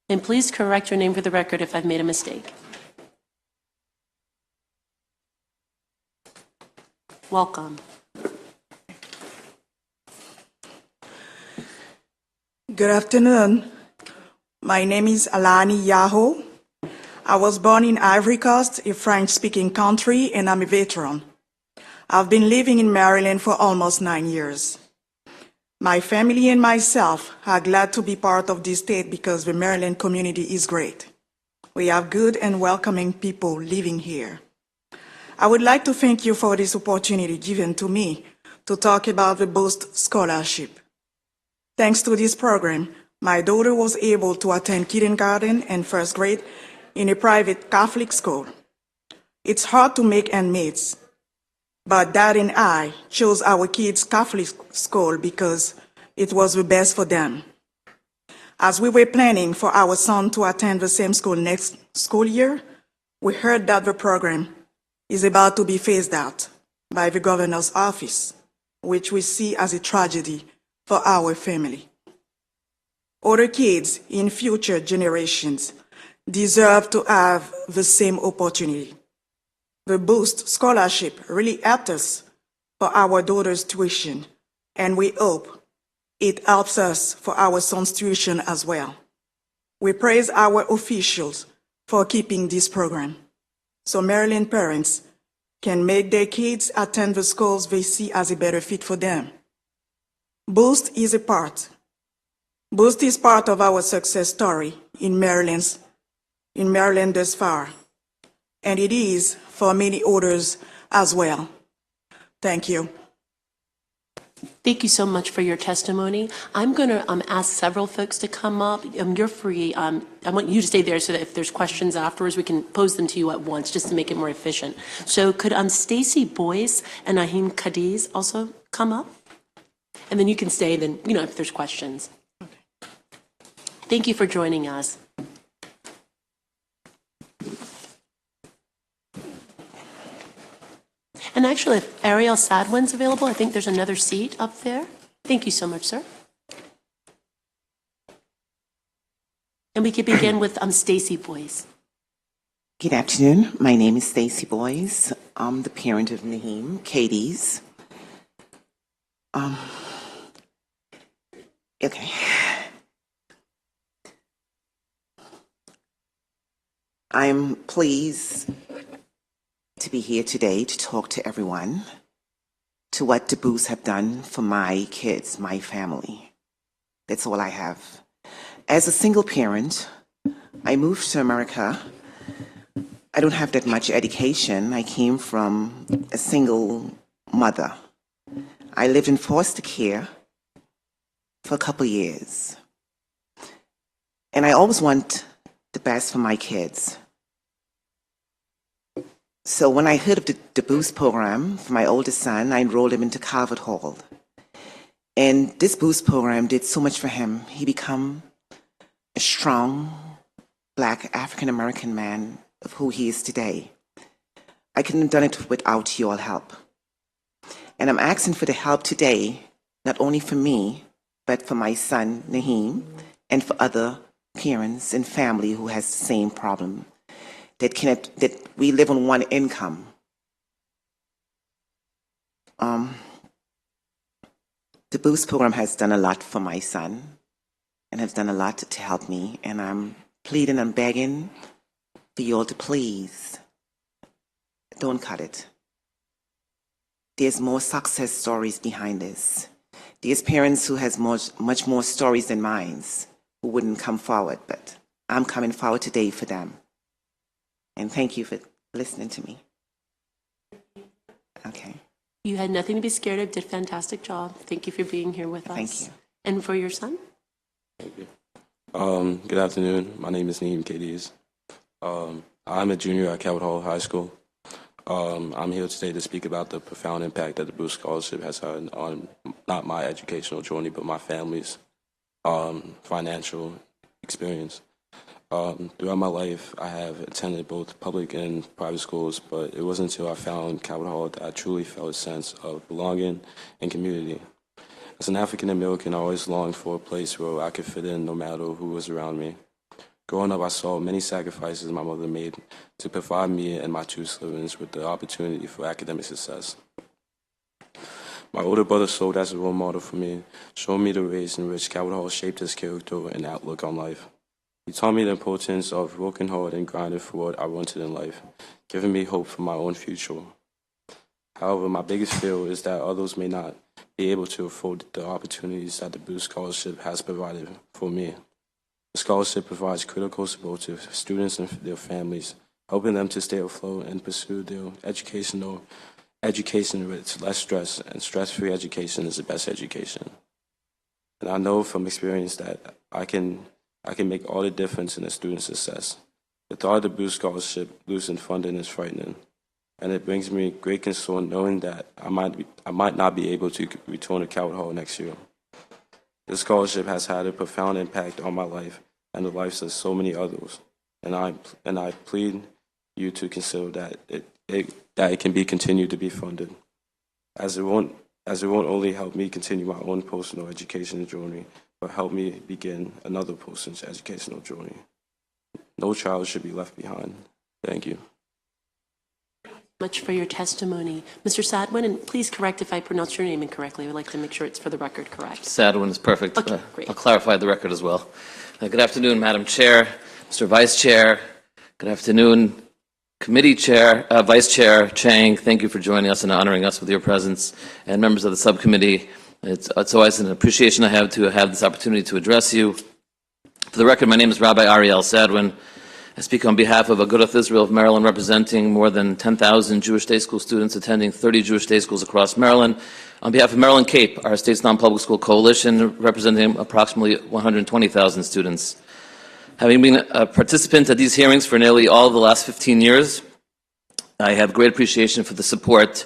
And please correct your name for the record if I've made a mistake. Welcome. Good afternoon. My name is Alani Yao. I was born in Ivory Coast, a French-speaking country, and I'm a veteran. I've been living in Maryland for almost 9 years. My family and myself are glad to be part of this state because the Maryland community is great. We have good and welcoming people living here. I would like to thank you for this opportunity given to me to talk about the Boost Scholarship. Thanks to this program, my daughter was able to attend kindergarten and first grade in a private Catholic school. It's hard to make ends meet, but Dad and I chose our kids' Catholic school because it was the best for them. As we were planning for our son to attend the same school next school year, we heard that the program is about to be phased out by the governor's office, which we see as a tragedy for our family. Other kids in future generations deserve to have the same opportunity. The Boost Scholarship really helped us for our daughter's tuition, and we hope it helps us for our son's tuition as well. We praise our officials for keeping this program, so Maryland parents can make their kids attend the schools they see as a better fit for them. Boost is part of our success story in Maryland thus far, and it is for many others as well. Thank you. Thank you so much for your testimony. I'm going to ask several folks to come up. You're free. I want you to stay there so that if there's questions afterwards, we can pose them to you at once just to make it more efficient. So could Stacy Boyce and Ahim Cadiz also come up? And then you can stay, then, if there's questions. Thank you for joining us. And actually, if Ariel Sadwin's available, I think there's another seat up there. Thank you so much, sir. And we could begin with Stacy Boyce. Good afternoon. My name is Stacy Boyce. I'm the parent of Naheem Cadiz. Okay. I'm pleased to be here today to talk to everyone to what the Boosts have done for my kids, my family. That's all I have. As a single parent I moved to America. I don't have that much education. I came from a single mother. I lived in foster care for a couple years. And I always want the best for my kids. So when I heard of the Boost program for my oldest son, I enrolled him into Calvert Hall. And this Boost program did so much for him. He became a strong Black African-American man of who he is today. I couldn't have done it without your help. And I'm asking for the help today, not only for me, but for my son, Naheem, and for other parents and family who has the same problem, that we live on one income. The Boost program has done a lot for my son and has done a lot to help me, and I'm pleading and begging for you all to please don't cut it. There's more success stories behind this. There's parents who has much more stories than mine who wouldn't come forward, but I'm coming forward today for them. And thank you for listening to me. Okay. You had nothing to be scared of, did a fantastic job. Thank you for being here with us. Thank you. And for your son? Thank you. Good afternoon. My name is Naeem Cadiz. I'm a junior at Calvert Hall High School. I'm here today to speak about the profound impact that the Boost Scholarship has had on not my educational journey, but my family's financial experience. Throughout my life, I have attended both public and private schools, but it wasn't until I found Calvert Hall that I truly felt a sense of belonging and community. As an African American, I always longed for a place where I could fit in no matter who was around me. Growing up, I saw many sacrifices my mother made to provide me and my two siblings with the opportunity for academic success. My older brother served as a role model for me, showing me the ways in which Calvert Hall shaped his character and outlook on life. He taught me the importance of working hard and grinding for what I wanted in life, giving me hope for my own future. However, my biggest fear is that others may not be able to afford the opportunities that the Boost Scholarship has provided for me. The scholarship provides critical support to students and their families, helping them to stay afloat and pursue their education with less stress, and stress-free education is the best education. And I know from experience that I can make all the difference in a student's success. The thought of the Boost Scholarship losing funding is frightening, and it brings me great concern knowing that I might not be able to return to Calvert Hall next year. This scholarship has had a profound impact on my life and the lives of so many others, and I plead you to consider that it can be continued to be funded, as it won't only help me continue my own personal education journey, but help me begin another person's educational journey. No child should be left behind. Thank you. Much for your testimony. Mr. Sadwin, and please correct if I pronounce your name incorrectly. I would like to make sure it's for the record correct. Sadwin is perfect. Okay, great. I'll clarify the record as well. Good afternoon, Madam Chair, Mr. Vice Chair. Good afternoon, Committee Chair, Vice Chair Chang. Thank you for joining us and honoring us with your presence, and members of the subcommittee. It's always an appreciation I have to have this opportunity to address you. For the record, my name is Rabbi Ariel Sadwin. I speak on behalf of Agudath Israel of Maryland, representing more than 10,000 Jewish day school students attending 30 Jewish day schools across Maryland. On behalf of Maryland CAPE, our state's non-public school coalition, representing approximately 120,000 students. Having been a participant at these hearings for nearly all of the last 15 years, I have great appreciation for the support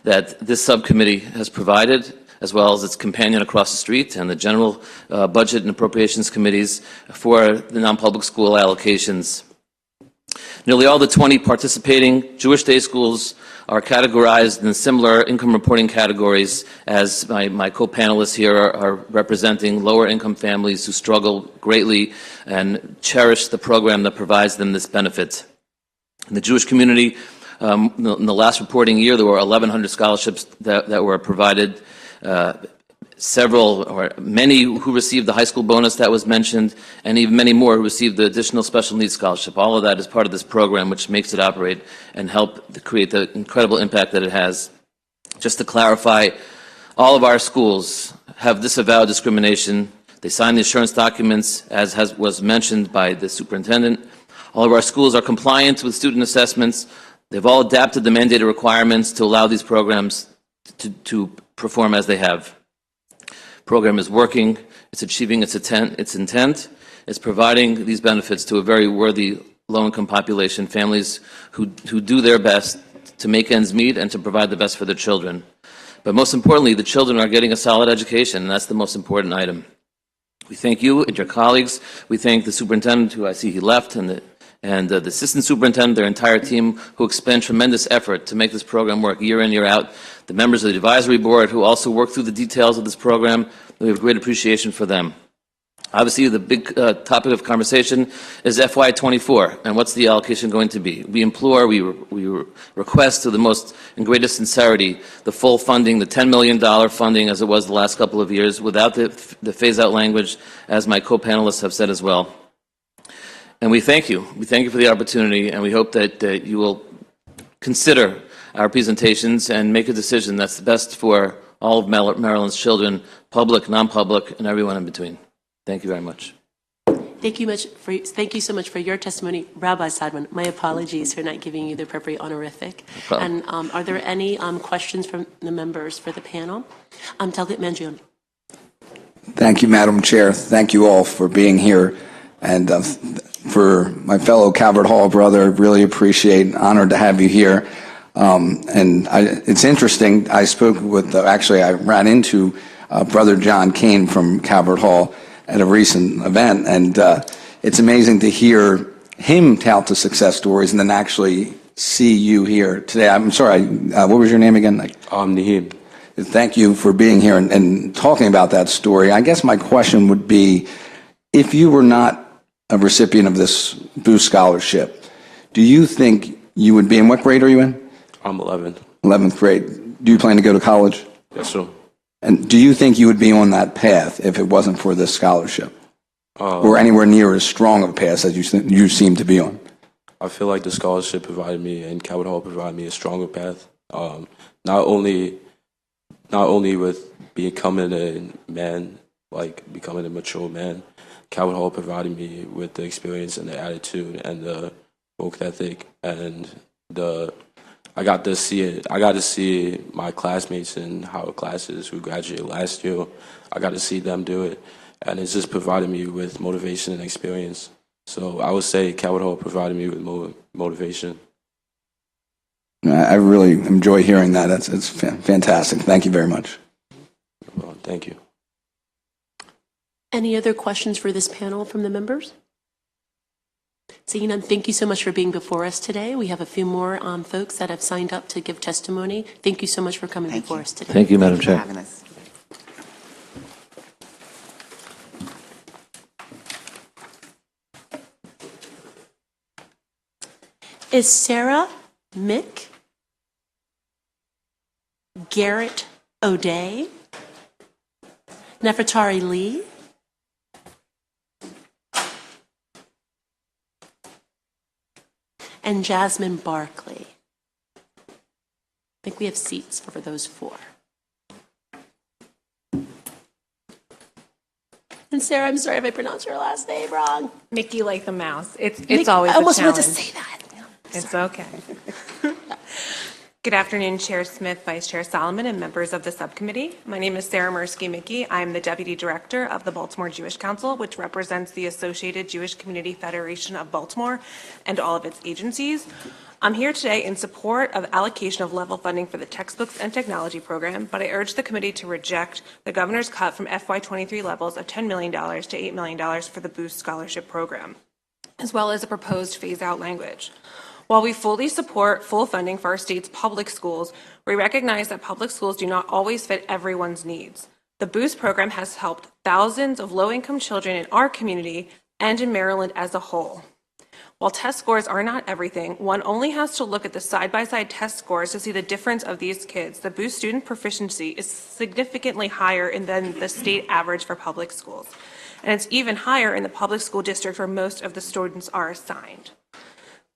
that this subcommittee has provided, as well as its companion across the street and the general budget and appropriations committees for the non-public school allocations. Nearly all the 20 participating Jewish day schools are categorized in similar income reporting categories as my co-panelists here are representing lower income families who struggle greatly and cherish the program that provides them this benefit. In the Jewish community, in the last reporting year, there were 1,100 scholarships that were provided. Many who received the high school bonus that was mentioned, and even many more who received the additional special needs scholarship. All of that is part of this program, which makes it operate and help to create the incredible impact that it has. Just to clarify, all of our schools have disavowed discrimination They sign the assurance documents, as was mentioned by the superintendent. All of our schools are compliant with student assessments. They've all adapted the mandated requirements to allow these programs to perform as they have. Program is working. It's achieving its intent. It's providing these benefits to a very worthy low-income population, families who do their best to make ends meet and to provide the best for their children. But most importantly, the children are getting a solid education, and that's the most important item. We thank you and your colleagues. We thank the superintendent, who I see he left, and the assistant superintendent, their entire team, who expend tremendous effort to make this program work year in, year out. The members of the advisory board who also work through the details of this program, we have great appreciation for them. Obviously, the big topic of conversation is FY24, and what's the allocation going to be? We implore, we request to the most and greatest sincerity the full funding, the $10 million funding as it was the last couple of years, without the phase-out language, as my co-panelists have said as well. And we thank you. We thank you for the opportunity, and we hope that you will consider our presentations and make a decision that's the best for all of Maryland's children, public, non-public, and everyone in between. Thank you very much. Thank you so much for your testimony, Rabbi Sadman. My apologies for not giving you the appropriate honorific. No and are there any questions from the members for the panel? Talcott Mangione. Thank you, Madam Chair. Thank you all for being here. And for my fellow Calvert Hall brother, really appreciate, honored to have you here. It's interesting, I spoke with, I ran into Brother John Kane from Calvert Hall at a recent event, and it's amazing to hear him tout the success stories and then actually see you here today. I'm sorry, what was your name again? Naheem. Thank you for being here and talking about that story. I guess my question would be, if you were not a recipient of this Boost Scholarship, do you think you would be in, what grade are you in? I'm 11th. 11th grade. Do you plan to go to college? Yes, sir. And do you think you would be on that path if it wasn't for this scholarship? Or anywhere near as strong of a path as you seem to be on? I feel like the scholarship provided me and Calvert Hall provided me a stronger path. Not only with becoming a man, like becoming a mature man, Calvert Hall provided me with the experience and the attitude and the work ethic, and I got to see it. I got to see my classmates in Howard classes who graduated last year. I got to see them do it, and it's just provided me with motivation and experience. So I would say Calvert Hall provided me with motivation. I really enjoy hearing that. It's fantastic. Thank you very much. Well, thank you. Any other questions for this panel from the members? Seeing none, thank you so much for being before us today. We have a few more folks that have signed up to give testimony. Thank you so much for coming before us today. Thank you, Madam Chair. Is Sarah Mick, Garrett O'Day, Nefertari Lee, and Jasmine Barkley? I think we have seats for those four. And Sarah, I'm sorry if I pronounced your last name wrong. Mickey like the mouse. It's Mick, always I almost a wanted challenge. to say that. It's okay. Good afternoon, Chair Smith, Vice Chair Solomon, and members of the subcommittee. My name is Sarah Mirsky-Mickey. I'm the Deputy Director of the Baltimore Jewish Council, which represents the Associated Jewish Community Federation of Baltimore and all of its agencies. I'm here today in support of allocation of level funding for the textbooks and technology program, but I urge the committee to reject the governor's cut from FY23 levels of $10 million to $8 million for the Boost Scholarship Program, as well as a proposed phase-out language. While we fully support full funding for our state's public schools, we recognize that public schools do not always fit everyone's needs. The Boost program has helped thousands of low-income children in our community and in Maryland as a whole. While test scores are not everything, one only has to look at the side-by-side test scores to see the difference of these kids. The Boost student proficiency is significantly higher than the state average for public schools. And it's even higher in the public school district where most of the students are assigned.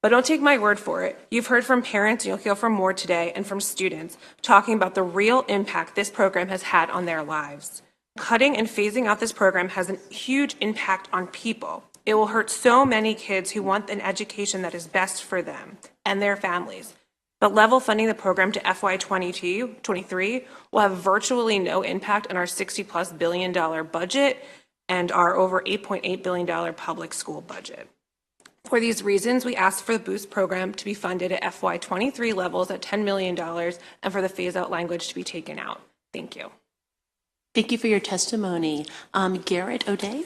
But don't take my word for it. You've heard from parents, and you'll hear from more today, and from students talking about the real impact this program has had on their lives. Cutting and phasing out this program has a huge impact on people. It will hurt so many kids who want an education that is best for them and their families. But level funding the program to FY23 will have virtually no impact on our $60+ billion budget and our over $8.8 billion public school budget. For these reasons, we ask for the Boost program to be funded at FY23 levels at $10 million and for the phase-out language to be taken out. Thank you. Thank you for your testimony. Garrett O'Day?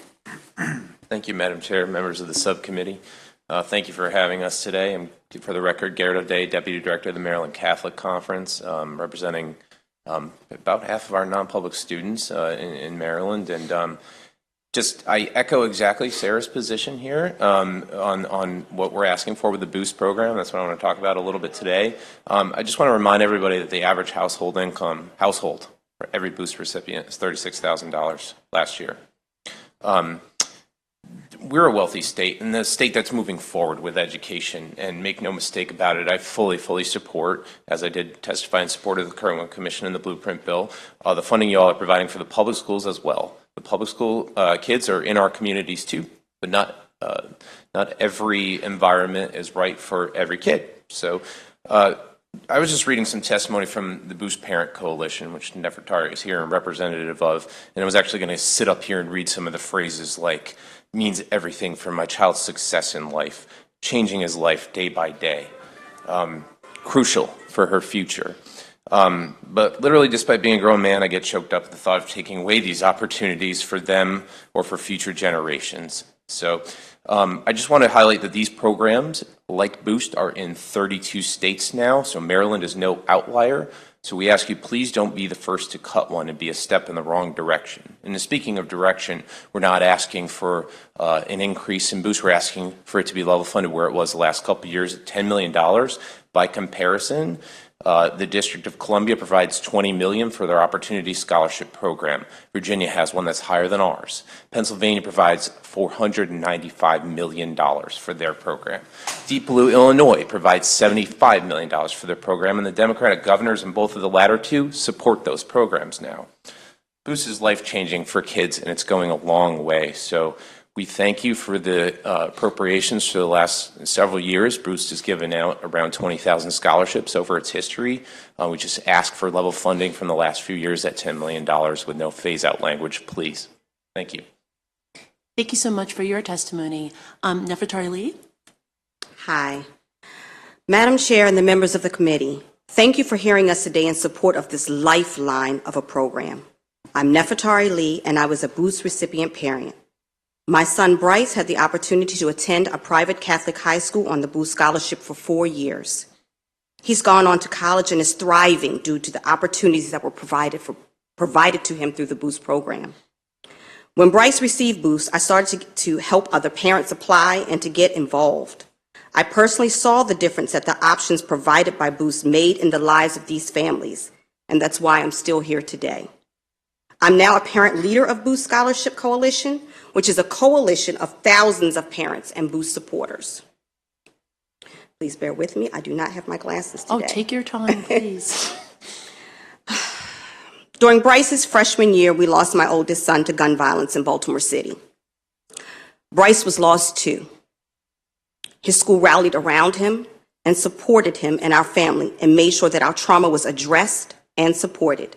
Thank you, Madam Chair, members of the subcommittee. Thank you for having us today. And for the record, Garrett O'Day, Deputy Director of the Maryland Catholic Conference, representing about half of our non-public students in Maryland. And I echo exactly Sarah's position here on what we're asking for with the Boost program. That's what I want to talk about a little bit today. I just want to remind everybody that the average household for every Boost recipient is $36,000 last year. We're a wealthy state, and a state that's moving forward with education, and make no mistake about it, I fully support, as I did testify in support of the Kerwin Commission and the Blueprint Bill, the funding you all are providing for the public schools as well. The public school kids are in our communities too, but not every environment is right for every kid. So I was just reading some testimony from the Boost Parent Coalition, which Nefertari is here and representative of, and I was actually going to sit up here and read some of the phrases like, means everything for my child's success in life, changing his life day by day, crucial for her future. But literally, just by being a grown man, I get choked up at the thought of taking away these opportunities for them or for future generations. So I just want to highlight that these programs, like Boost, are in 32 states now, so Maryland is no outlier. So we ask you, please don't be the first to cut one and be a step in the wrong direction. And speaking of direction, we're not asking for an increase in Boost. We're asking for it to be level funded where it was the last couple of years at $10 million. By comparison, the District of Columbia provides $20 million for their Opportunity Scholarship Program. Virginia has one that's higher than ours. Pennsylvania provides $495 million for their program. Deep Blue, Illinois provides $75 million for their program, and the Democratic governors in both of the latter two support those programs now. Boost is life-changing for kids, and it's going a long way. So we thank you for the appropriations for the last several years. Boost has given out around 20,000 scholarships over its history. We just ask for level funding from the last few years at $10 million with no phase-out language, please. Thank you. Thank you so much for your testimony. Nefertari Lee? Hi. Madam Chair and the members of the committee, thank you for hearing us today in support of this lifeline of a program. I'm Nefertari Lee, and I was a Boost recipient parent. My son Bryce had the opportunity to attend a private Catholic high school on the Boost Scholarship for 4 years. He's gone on to college and is thriving due to the opportunities that were provided to him through the Boost program. When Bryce received Boost, I started to help other parents apply and to get involved. I personally saw the difference that the options provided by Boost made in the lives of these families, and that's why I'm still here today. I'm now a parent leader of Boost Scholarship Coalition, which is a coalition of thousands of parents and Boost supporters. Please bear with me. I do not have my glasses today. Oh, take your time, please. During Bryce's freshman year, we lost my oldest son to gun violence in Baltimore City. Bryce was lost too. His school rallied around him and supported him and our family and made sure that our trauma was addressed and supported.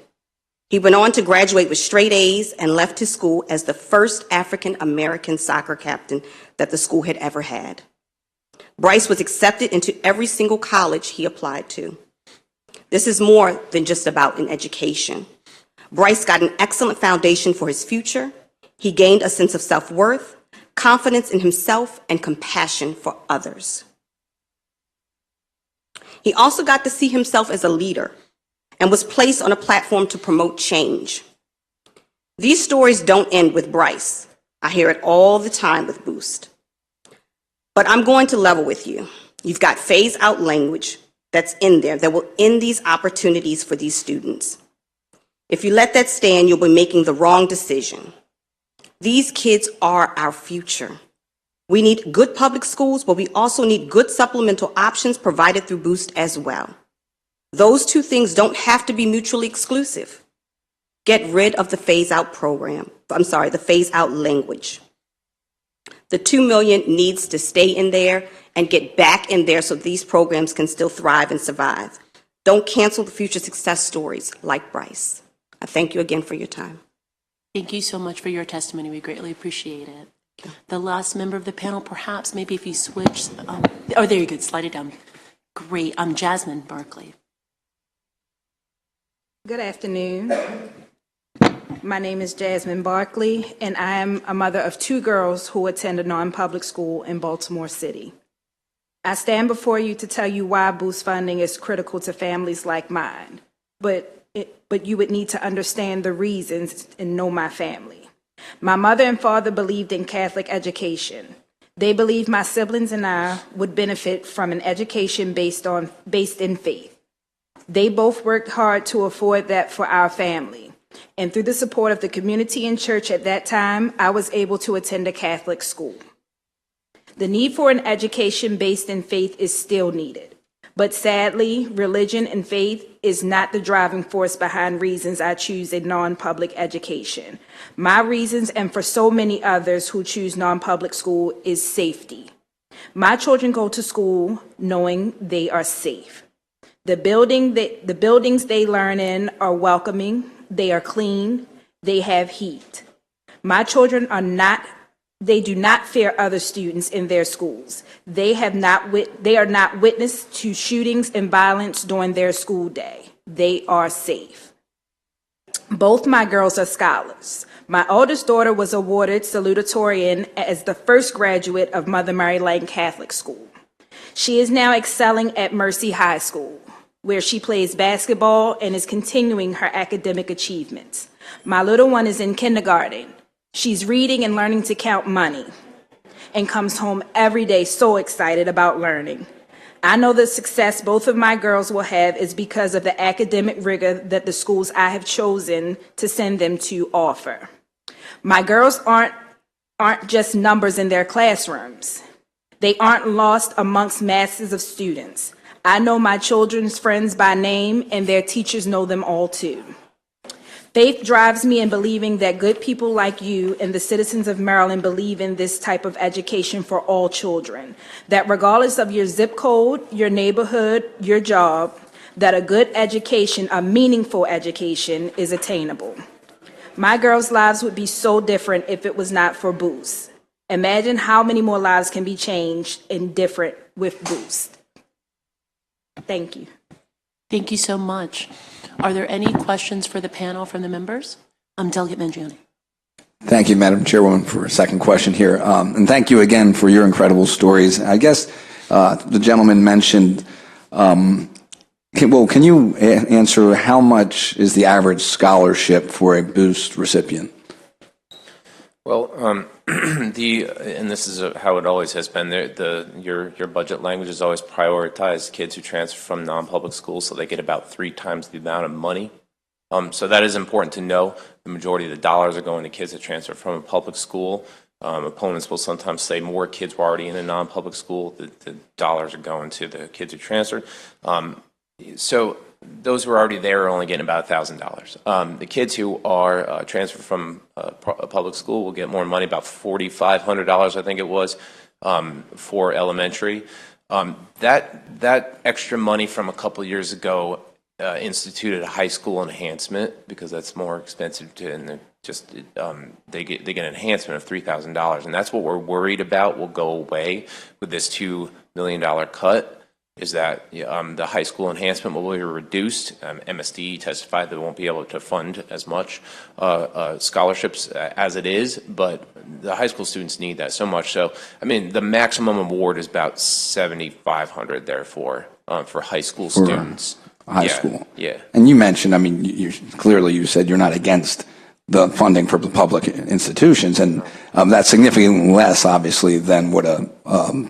He went on to graduate with straight A's and left his school as the first African-American soccer captain that the school had ever had. Bryce was accepted into every single college he applied to. This is more than just about an education. Bryce got an excellent foundation for his future. He gained a sense of self-worth, confidence in himself, and compassion for others. He also got to see himself as a leader and was placed on a platform to promote change. These stories don't end with Bryce. I hear it all the time with Boost. But I'm going to level with you. You've got phase-out language that's in there that will end these opportunities for these students. If you let that stand, you'll be making the wrong decision. These kids are our future. We need good public schools, but we also need good supplemental options provided through Boost as well. Those two things don't have to be mutually exclusive. Get rid of the phase-out program. The phase-out language. The $2 million needs to stay in there and get back in there so these programs can still thrive and survive. Don't cancel the future success stories like Bryce. I thank you again for your time. Thank you so much for your testimony. We greatly appreciate it. The last member of the panel, perhaps, maybe if you switch. Oh, there you go. Slide it down. Great. I'm Jasmine Barkley. Good afternoon. My name is Jasmine Barkley, and I am a mother of 2 girls who attend a non-public school in Baltimore City. I stand before you to tell you why boost funding is critical to families like mine, but you would need to understand the reasons and know my family. My mother and father believed in Catholic education. They believed my siblings and I would benefit from an education based in faith. They both worked hard to afford that for our family. And through the support of the community and church at that time, I was able to attend a Catholic school. The need for an education based in faith is still needed. But sadly, religion and faith is not the driving force behind reasons I choose a non-public education. My reasons, and for so many others who choose non-public school, is safety. My children go to school knowing they are safe. The buildings they learn in are welcoming, they are clean, they have heat. My children they do not fear other students in their schools. They are not witness to shootings and violence during their school day. They are safe. Both my girls are scholars. My oldest daughter was awarded salutatorian as the first graduate of Mother Mary Lang Catholic School. She is now excelling at Mercy High School, where she plays basketball and is continuing her academic achievements. My little one is in kindergarten. She's reading and learning to count money and comes home every day so excited about learning. I know the success both of my girls will have is because of the academic rigor that the schools I have chosen to send them to offer. My girls aren't just numbers in their classrooms. They aren't lost amongst masses of students. I know my children's friends by name, and their teachers know them all too. Faith drives me in believing that good people like you and the citizens of Maryland believe in this type of education for all children, that regardless of your zip code, your neighborhood, your job, that a good education, a meaningful education, is attainable. My girls' lives would be so different if it was not for Boost. Imagine how many more lives can be changed and different with Boost. Thank you. Thank you so much. Are there any questions for the panel from the members? Delegate Mangione. Thank you, Madam Chairwoman, for a second question here. And thank you again for your incredible stories. I guess the gentleman mentioned, can you answer how much is the average scholarship for a Boost recipient? Well, and this is how it always has been. Your budget language is always prioritized kids who transfer from non-public schools, so they get about 3 times the amount of money. So that is important to know. The majority of the dollars are going to kids that transfer from a public school. Opponents will sometimes say more kids were already in a non-public school. The dollars are going to the kids who transferred. So those who are already there are only getting about $1,000. The kids who are transferred from a public school will get more money, about $4,500, I think it was, for elementary. That extra money from a couple years ago instituted a high school enhancement because that's more expensive they get an enhancement of $3,000, and that's what we're worried about will go away with this $2 million cut. Is that the high school enhancement will be reduced. MSD testified they won't be able to fund as much scholarships as it is, but the high school students need that so much. So, I mean, the maximum award is about $7,500, therefore, for high school students. High school. Yeah. And you mentioned, I mean, you said you're not against the funding for the public institutions, and that's significantly less, obviously, than what a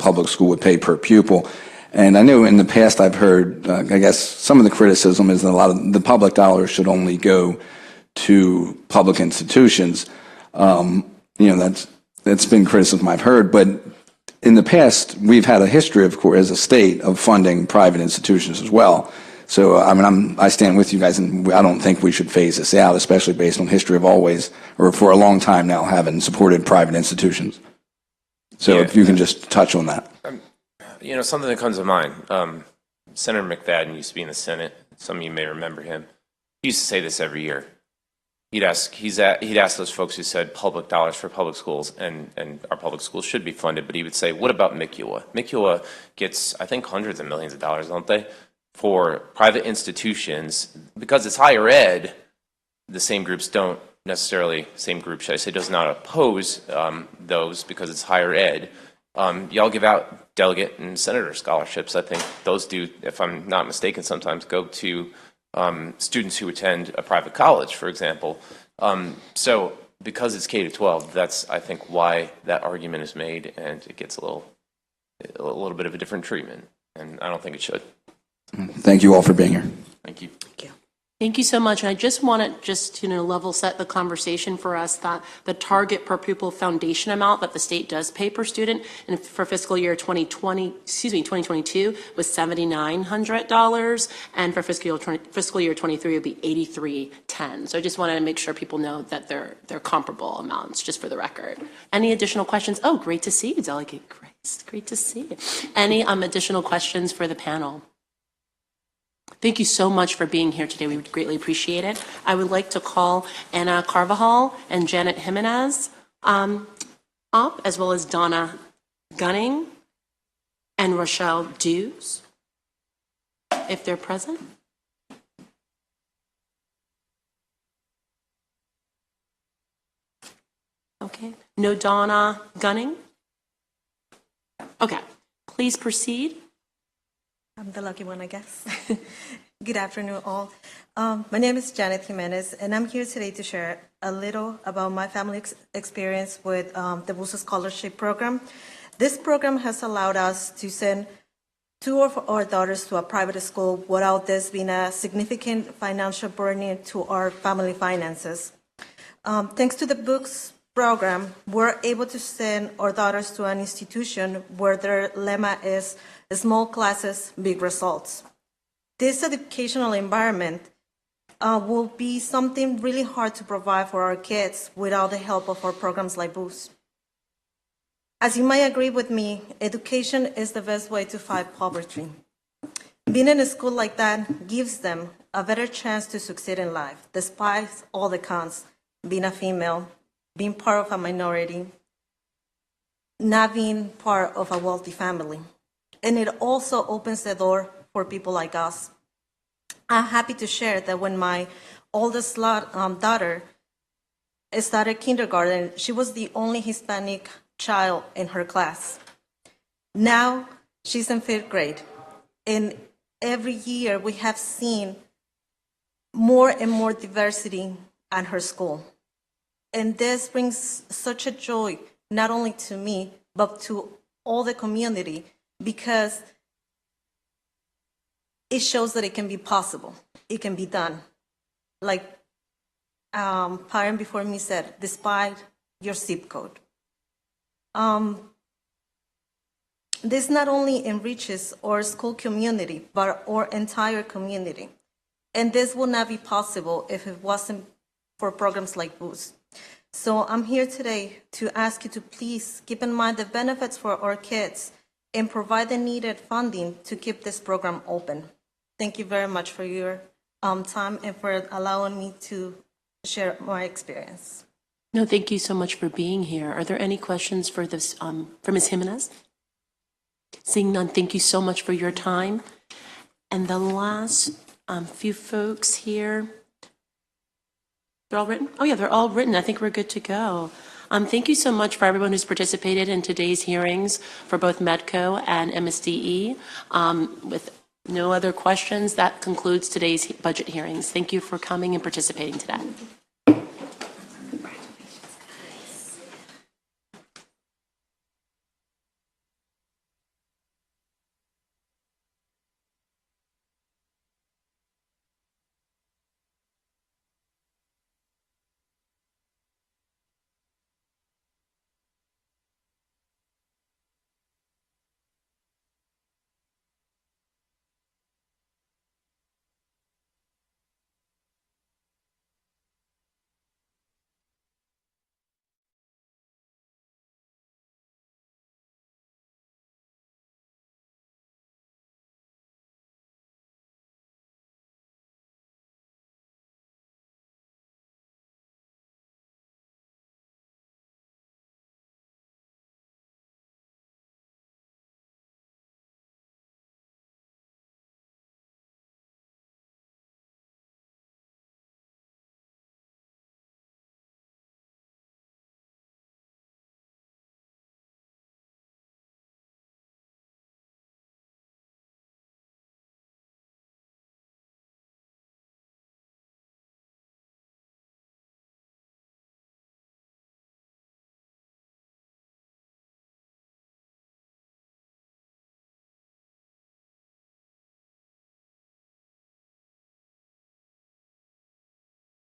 public school would pay per pupil. And I know in the past I've heard, I guess some of the criticism is that a lot of the public dollars should only go to public institutions. That's been criticism I've heard, but in the past we've had a history, of course, as a state of funding private institutions as well. So, I mean, I stand with you guys, and I don't think we should phase this out, especially based on history of always, or for a long time now, having supported private institutions. So if you can just touch on that. You know, something that comes to mind, Senator McFadden used to be in the Senate. Some of you may remember him. He used to say this every year. He'd ask those folks who said public dollars for public schools, and our public schools should be funded, but he would say, what about MICUA? MICUA gets, I think, hundreds of millions of dollars, don't they, for private institutions. Because it's higher ed, the same group, should I say, does not oppose those because it's higher ed. Y'all give out delegate and senator scholarships. I think those do, if I'm not mistaken, sometimes go to students who attend a private college, for example. So because it's K-12, that's, I think, why that argument is made, and it gets a little bit of a different treatment, and I don't think it should. Thank you all for being here. Thank you. Thank you so much. And I just want to level set the conversation for us that the target per pupil foundation amount that the state does pay per student and for fiscal year 2022 was $7,900, and for fiscal year 23 would be $8,310. So I just wanted to make sure people know that they're comparable amounts, just for the record. Any additional questions? Oh, great to see you, Delegate Grace. Great to see you. Any additional questions for the panel? Thank you so much for being here today. We would greatly appreciate it. I would like to call Anna Carvajal and Janet Jimenez up, as well as Donna Gunning and Rochelle Dews, if they're present. Okay. No Donna Gunning? Okay. Please proceed. I'm the lucky one, I guess. Good afternoon, all. My name is Janet Jimenez, and I'm here today to share a little about my family experience with the Boost Scholarship Program. This program has allowed us to send two of our daughters to a private school without this being a significant financial burden to our family finances. Thanks to the Boost program, we're able to send our daughters to an institution where their lemma is small classes, big results. This educational environment will be something really hard to provide for our kids without the help of our programs like Boost. As you might agree with me, education is the best way to fight poverty. Being in a school like that gives them a better chance to succeed in life, despite all the cons, being a female, being part of a minority, not being part of a wealthy family. And it also opens the door for people like us. I'm happy to share that when my oldest daughter started kindergarten, she was the only Hispanic child in her class. Now she's in 5th grade. And every year we have seen more and more diversity at her school. And this brings such a joy, not only to me, but to all the community, because it shows that it can be possible. It can be done. Like parent before me said, despite your zip code. This not only enriches our school community, but our entire community. And this would not be possible if it wasn't for programs like Boost. So I'm here today to ask you to please keep in mind the benefits for our kids and provide the needed funding to keep this program open. Thank you very much for your time and for allowing me to share my experience. No, thank you so much for being here. Are there any questions for this for Ms. Jimenez? Seeing none, thank you so much for your time. And the last few folks here, they're all written? Oh yeah, they're all written. I think we're good to go. Thank you so much for everyone who's participated in today's hearings for both MEDCO and MSDE. With no other questions, that concludes today's budget hearings. Thank you for coming and participating today.